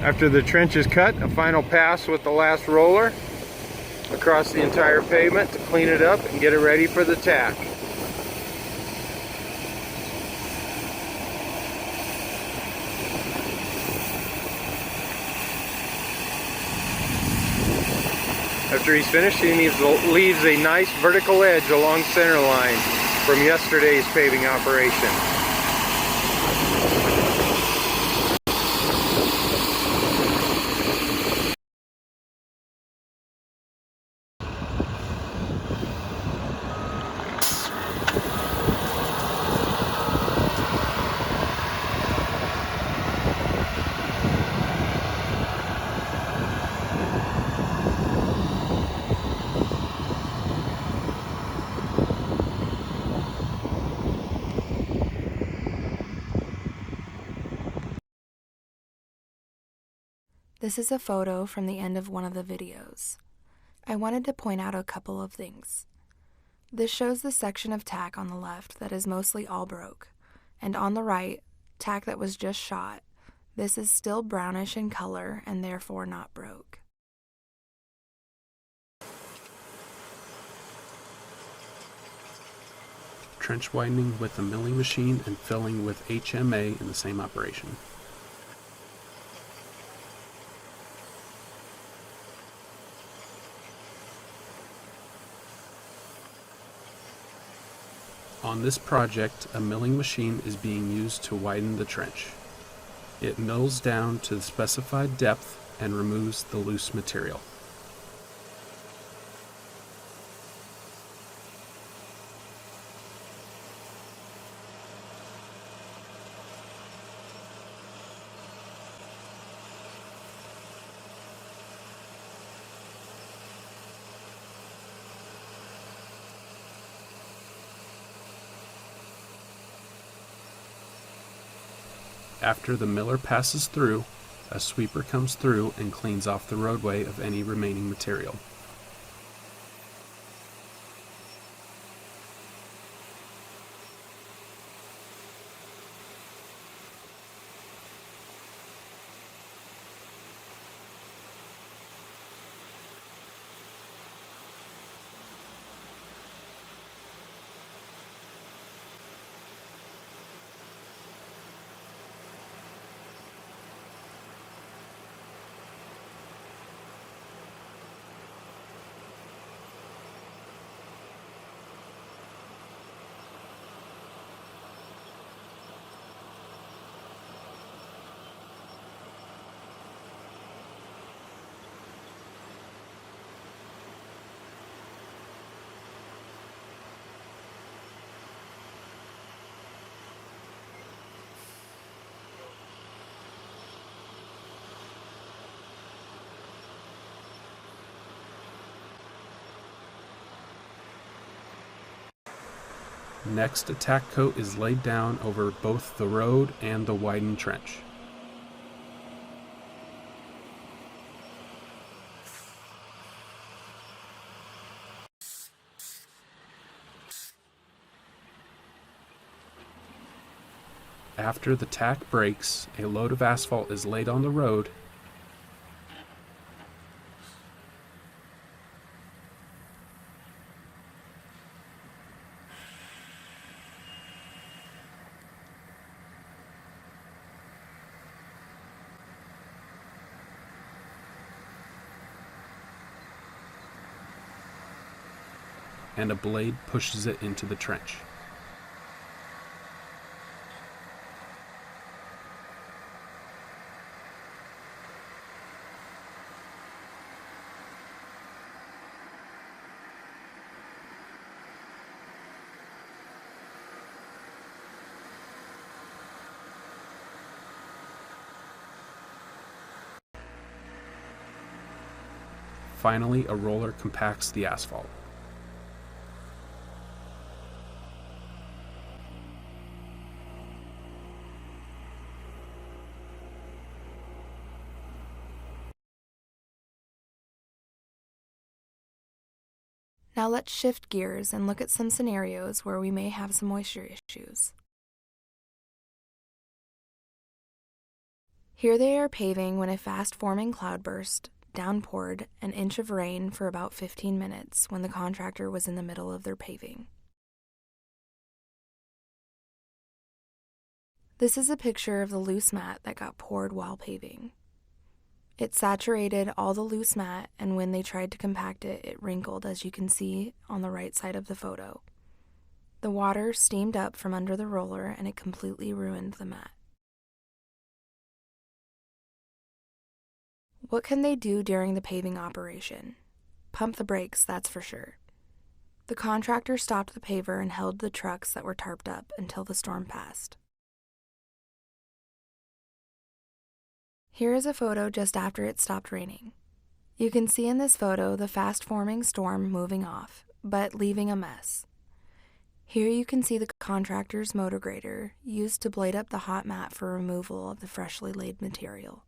After the trench is cut, a final pass with the last roller across the entire pavement to clean it up and get it ready for the tack. After he's finished, he leaves a nice vertical edge along center line from yesterday's paving operation. This is a photo from the end of one of the videos. I wanted to point out a couple of things. This shows the section of tack on the left that is mostly all broke, and on the right, tack that was just shot. This is still brownish in color and therefore not broke. Trench widening with the milling machine and filling with HMA in the same operation. On this project, a milling machine is being used to widen the trench. It mills down to the specified depth and removes the loose material. After the miller passes through, a sweeper comes through and cleans off the roadway of any remaining material. Next, a tack coat is laid down over both the road and the widened trench. After the tack breaks, a load of asphalt is laid on the road and a blade pushes it into the trench. Finally, a roller compacts the asphalt. Now let's shift gears and look at some scenarios where we may have some moisture issues. Here they are paving when a fast-forming cloudburst downpoured an inch of rain for about 15 minutes when the contractor was in the middle of their paving. This is a picture of the loose mat that got poured while paving. It saturated all the loose mat, and when they tried to compact it, it wrinkled, as you can see on the right side of the photo. The water steamed up from under the roller, and it completely ruined the mat. What can they do during the paving operation? Pump the brakes, that's for sure. The contractor stopped the paver and held the trucks that were tarped up until the storm passed. Here is a photo just after it stopped raining. You can see in this photo the fast-forming storm moving off, but leaving a mess. Here you can see the contractor's motor grader used to blade up the hot mat for removal of the freshly laid material.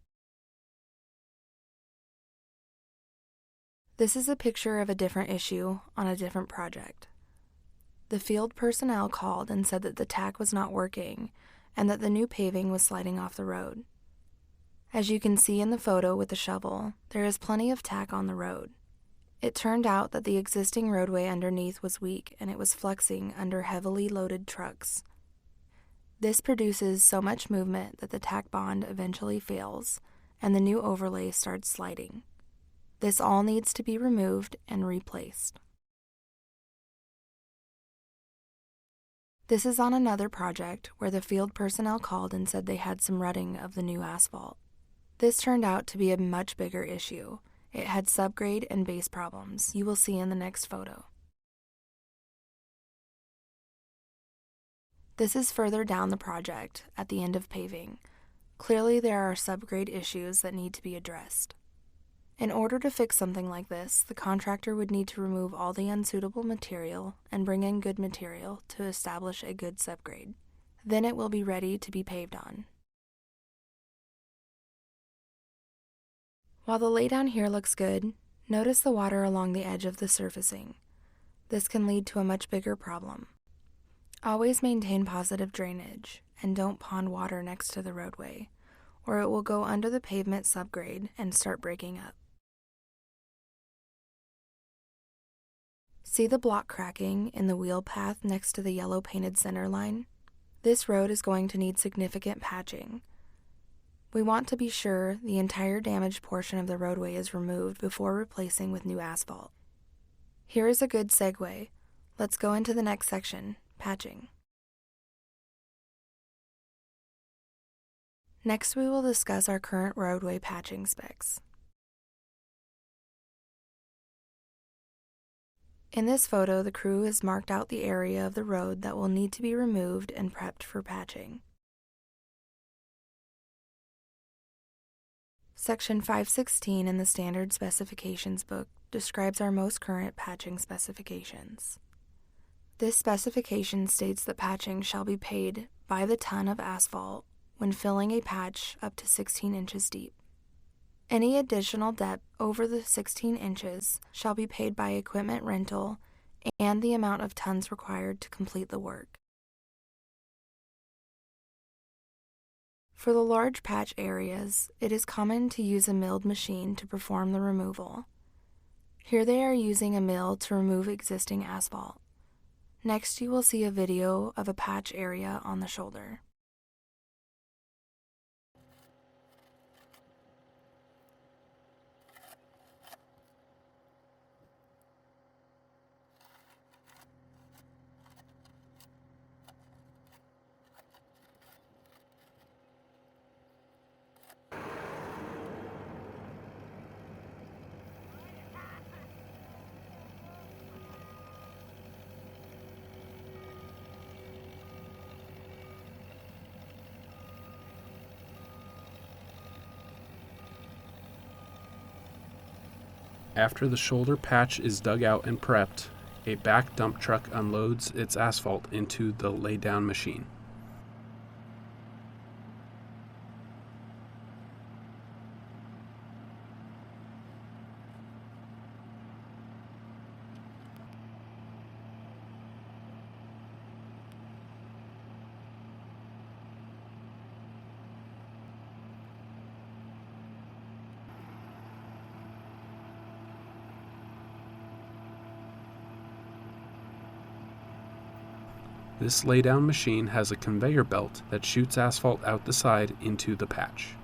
This is a picture of a different issue on a different project. The field personnel called and said that the tack was not working and that the new paving was sliding off the road. As you can see in the photo with the shovel, there is plenty of tack on the road. It turned out that the existing roadway underneath was weak and it was flexing under heavily loaded trucks. This produces so much movement that the tack bond eventually fails and the new overlay starts sliding. This all needs to be removed and replaced. This is on another project where the field personnel called and said they had some rutting of the new asphalt. This turned out to be a much bigger issue. It had subgrade and base problems. You will see in the next photo. This is further down the project, at the end of paving. Clearly there are subgrade issues that need to be addressed. In order to fix something like this, the contractor would need to remove all the unsuitable material and bring in good material to establish a good subgrade. Then it will be ready to be paved on. While the laydown here looks good, notice the water along the edge of the surfacing. This can lead to a much bigger problem. Always maintain positive drainage and don't pond water next to the roadway, or it will go under the pavement subgrade and start breaking up. See the block cracking in the wheel path next to the yellow painted center line? This road is going to need significant patching. We want to be sure the entire damaged portion of the roadway is removed before replacing with new asphalt. Here is a good segue. Let's go into the next section, patching. Next, we will discuss our current roadway patching specs. In this photo, the crew has marked out the area of the road that will need to be removed and prepped for patching. Section 516 in the Standard Specifications book describes our most current patching specifications. This specification states that patching shall be paid by the ton of asphalt when filling a patch up to 16 inches deep. Any additional depth over the 16 inches shall be paid by equipment rental and the amount of tons required to complete the work. For the large patch areas, it is common to use a milled machine to perform the removal. Here they are using a mill to remove existing asphalt. Next, you will see a video of a patch area on the shoulder. After the shoulder patch is dug out and prepped, a back dump truck unloads its asphalt into the laydown machine. This laydown machine has a conveyor belt that shoots asphalt out the side into the patch.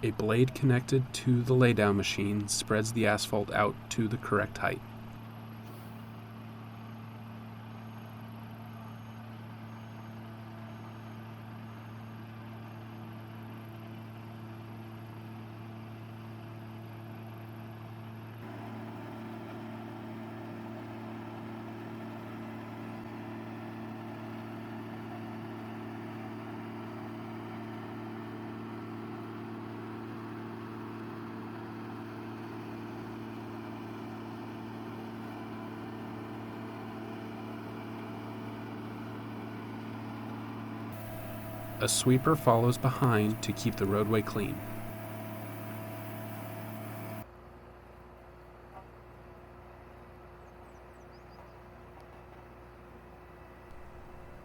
A blade connected to the laydown machine spreads the asphalt out to the correct height. A sweeper follows behind to keep the roadway clean.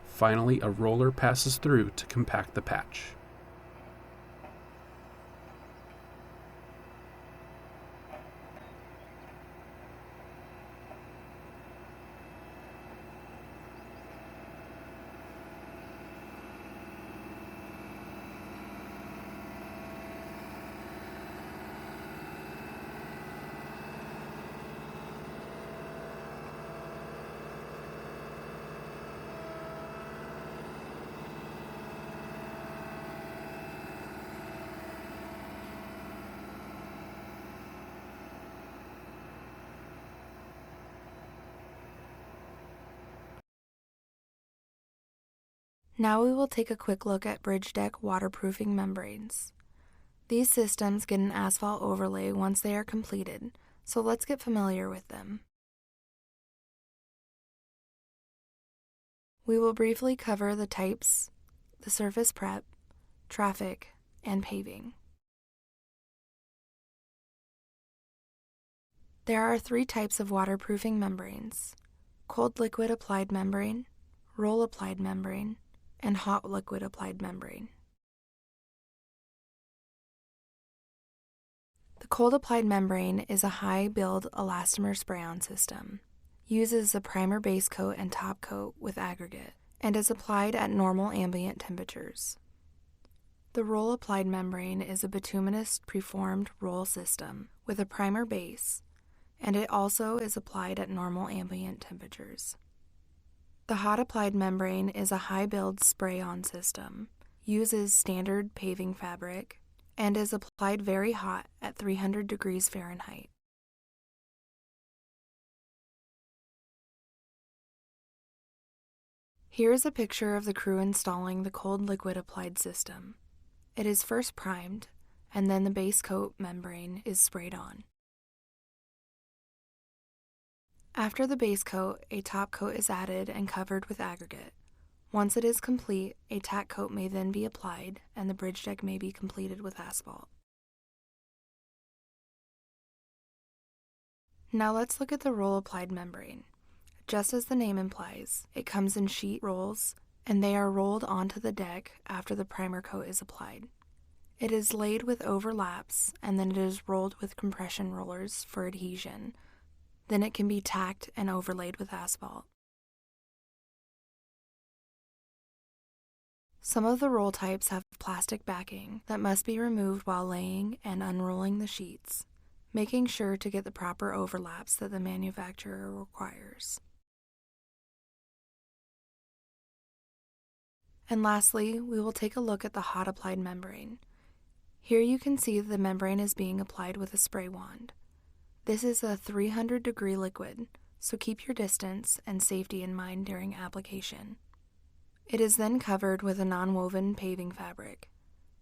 Finally, a roller passes through to compact the patch. Now we will take a quick look at bridge deck waterproofing membranes. These systems get an asphalt overlay once they are completed, so let's get familiar with them. We will briefly cover the types, the surface prep, traffic, and paving. There are 3 types of waterproofing membranes: cold liquid applied membrane, roll applied membrane, and hot liquid applied membrane. The cold applied membrane is a high build elastomer spray-on system, uses a primer base coat and top coat with aggregate, and is applied at normal ambient temperatures. The roll applied membrane is a bituminous preformed roll system with a primer base, and it also is applied at normal ambient temperatures. The hot applied membrane is a high-build spray-on system, uses standard paving fabric, and is applied very hot at 300 degrees Fahrenheit. Here is a picture of the crew installing the cold liquid applied system. It is first primed, and then the base coat membrane is sprayed on. After the base coat, a top coat is added and covered with aggregate. Once it is complete, a tack coat may then be applied, and the bridge deck may be completed with asphalt. Now let's look at the roll applied membrane. Just as the name implies, it comes in sheet rolls, and they are rolled onto the deck after the primer coat is applied. It is laid with overlaps, and then it is rolled with compression rollers for adhesion. Then it can be tacked and overlaid with asphalt. Some of the roll types have plastic backing that must be removed while laying and unrolling the sheets, making sure to get the proper overlaps that the manufacturer requires. And lastly, we will take a look at the hot applied membrane. Here you can see the membrane is being applied with a spray wand. This is a 300-degree liquid, so keep your distance and safety in mind during application. It is then covered with a non-woven paving fabric.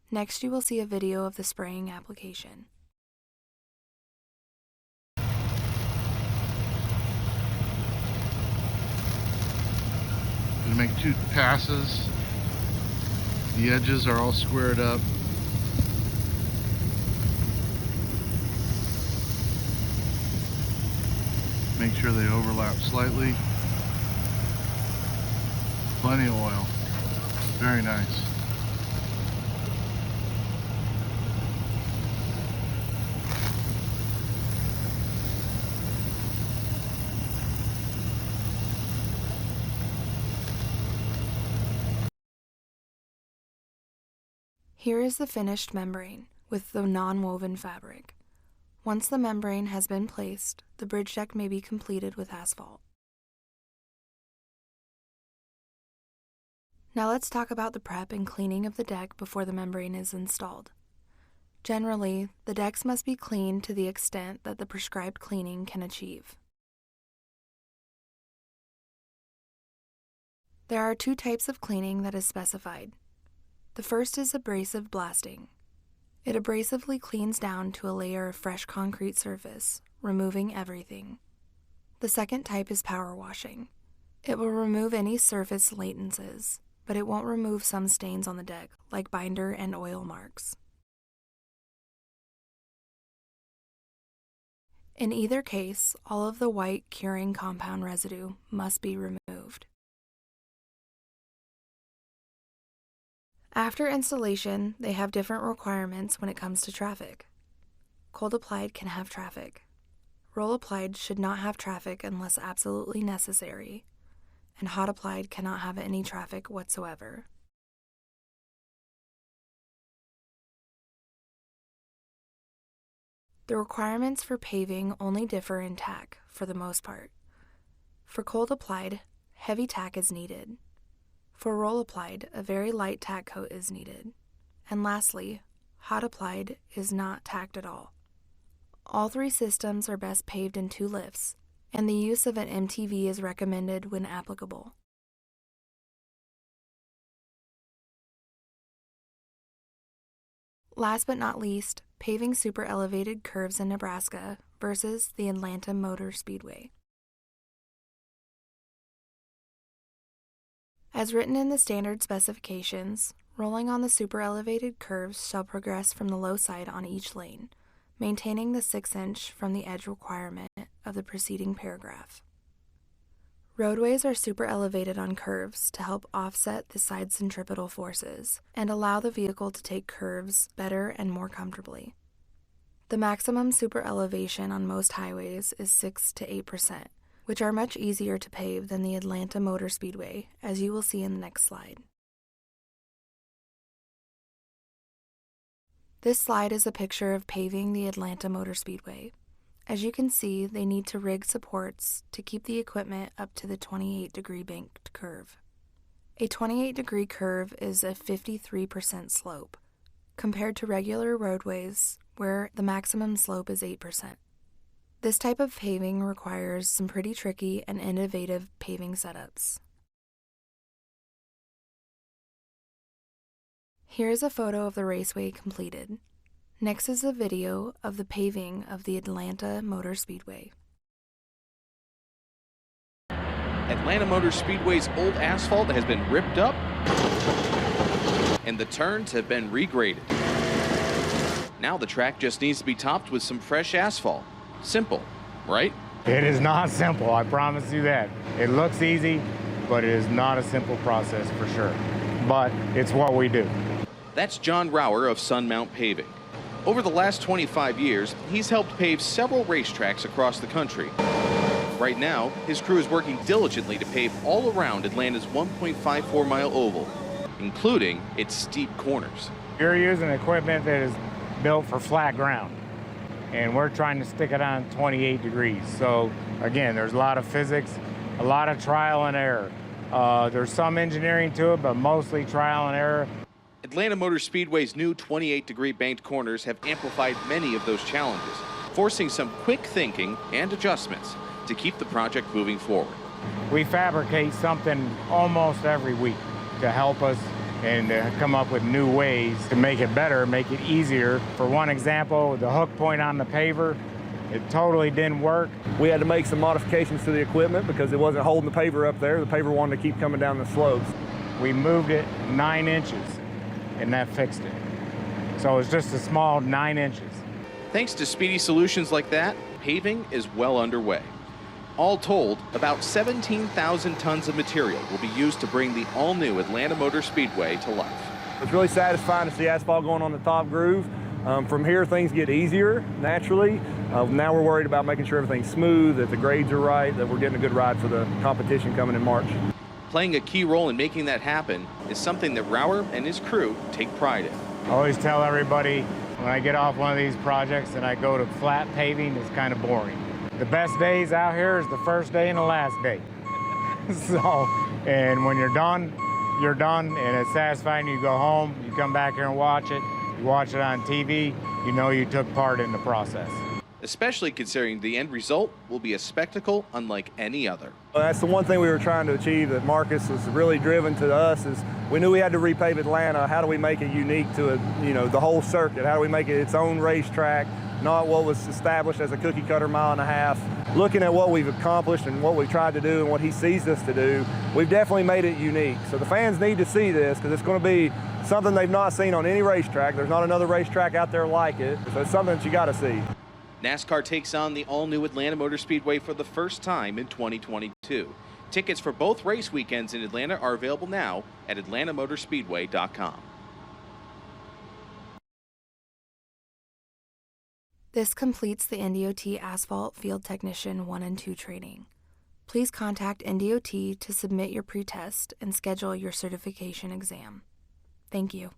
Next, you will see a video of the spraying application. Gonna make 2 passes. The edges are all squared up. Make sure they overlap slightly. Plenty of oil. Very nice. Here is the finished membrane with the non-woven fabric. Once the membrane has been placed, the bridge deck may be completed with asphalt. Now let's talk about the prep and cleaning of the deck before the membrane is installed. Generally, the decks must be cleaned to the extent that the prescribed cleaning can achieve. There are 2 types of cleaning that is specified. The first is abrasive blasting. It abrasively cleans down to a layer of fresh concrete surface, removing everything. The second type is power washing. It will remove any surface latencies, but it won't remove some stains on the deck, like binder and oil marks. In either case, all of the white curing compound residue must be removed. After installation, they have different requirements when it comes to traffic. Cold applied can have traffic. Roll applied should not have traffic unless absolutely necessary, and hot applied cannot have any traffic whatsoever. The requirements for paving only differ in tack, for the most part. For cold applied, heavy tack is needed. For roll applied, a very light tack coat is needed. And lastly, hot applied is not tacked at all. All three systems are best paved in 2 lifts, and the use of an MTV is recommended when applicable. Last but not least, paving super elevated curves in Nebraska versus the Atlanta Motor Speedway. As written in the standard specifications, rolling on the super elevated curves shall progress from the low side on each lane, maintaining the 6-inch from the edge requirement of the preceding paragraph. Roadways are super elevated on curves to help offset the side centripetal forces and allow the vehicle to take curves better and more comfortably. The maximum super elevation on most highways is 6 to 8%, which are much easier to pave than the Atlanta Motor Speedway, as you will see in the next slide. This slide is a picture of paving the Atlanta Motor Speedway. As you can see, they need to rig supports to keep the equipment up to the 28-degree banked curve. A 28-degree curve is a 53% slope, compared to regular roadways where the maximum slope is 8%. This type of paving requires some pretty tricky and innovative paving setups. Here is a photo of the raceway completed. Next is a video of the paving of the Atlanta Motor Speedway. Atlanta Motor Speedway's old asphalt has been ripped up and the turns have been regraded. Now the track just needs to be topped with some fresh asphalt. Simple, right? It is not simple, I promise you that. It looks easy, but it is not a simple process for sure. But it's what we do. That's John Rauer of Sunmount Paving. Over the last 25 years, he's helped pave several racetracks across the country. Right now, his crew is working diligently to pave all around Atlanta's 1.54-mile oval, including its steep corners. You're using equipment that is built for flat ground, and we're trying to stick it on 28 degrees. So again, there's a lot of physics, a lot of trial and error. There's some engineering to it, but mostly trial and error. Atlanta Motor Speedway's new 28-degree banked corners have amplified many of those challenges, forcing some quick thinking and adjustments to keep the project moving forward. We fabricate something almost every week to help us and come up with new ways to make it better, make it easier. For one example, the hook point on the paver, it totally didn't work. We had to make some modifications to the equipment because it wasn't holding the paver up there. The paver wanted to keep coming down the slopes. We moved it 9 inches, and that fixed it. So it's just a small 9 inches. Thanks to speedy solutions like that, paving is well underway. All told, about 17,000 tons of material will be used to bring the all-new Atlanta Motor Speedway to life. It's really satisfying to see asphalt going on the top groove. From here, things get easier naturally. Now we're worried about making sure everything's smooth, that the grades are right, that we're getting a good ride for the competition coming in March. Playing a key role in making that happen is something that Rauer and his crew take pride in. I always tell everybody when I get off one of these projects and I go to flat paving, it's kind of boring. The best days out here is the first day and the last day. And when you're done, and it's satisfying. You go home, you come back here and watch it. You watch it on TV, you know you took part in the process. Especially considering the end result will be a spectacle unlike any other. Well, that's the one thing we were trying to achieve that Marcus was really driven to us is we knew we had to repave Atlanta. How do we make it unique to the whole circuit? How do we make it its own racetrack not what was established as a cookie cutter mile and a half. Looking at what we've accomplished and what we've tried to do and what he sees us to do, we've definitely made it unique. So the fans need to see this because it's going to be something they've not seen on any racetrack. There's not another racetrack out there like it, so it's something that you got to see. NASCAR takes on the all-new Atlanta Motor Speedway for the first time in 2022. Tickets for both race weekends in Atlanta are available now at atlantamotorspeedway.com. This completes the NDOT Asphalt Field Technician 1 and 2 training. Please contact NDOT to submit your pretest and schedule your certification exam. Thank you.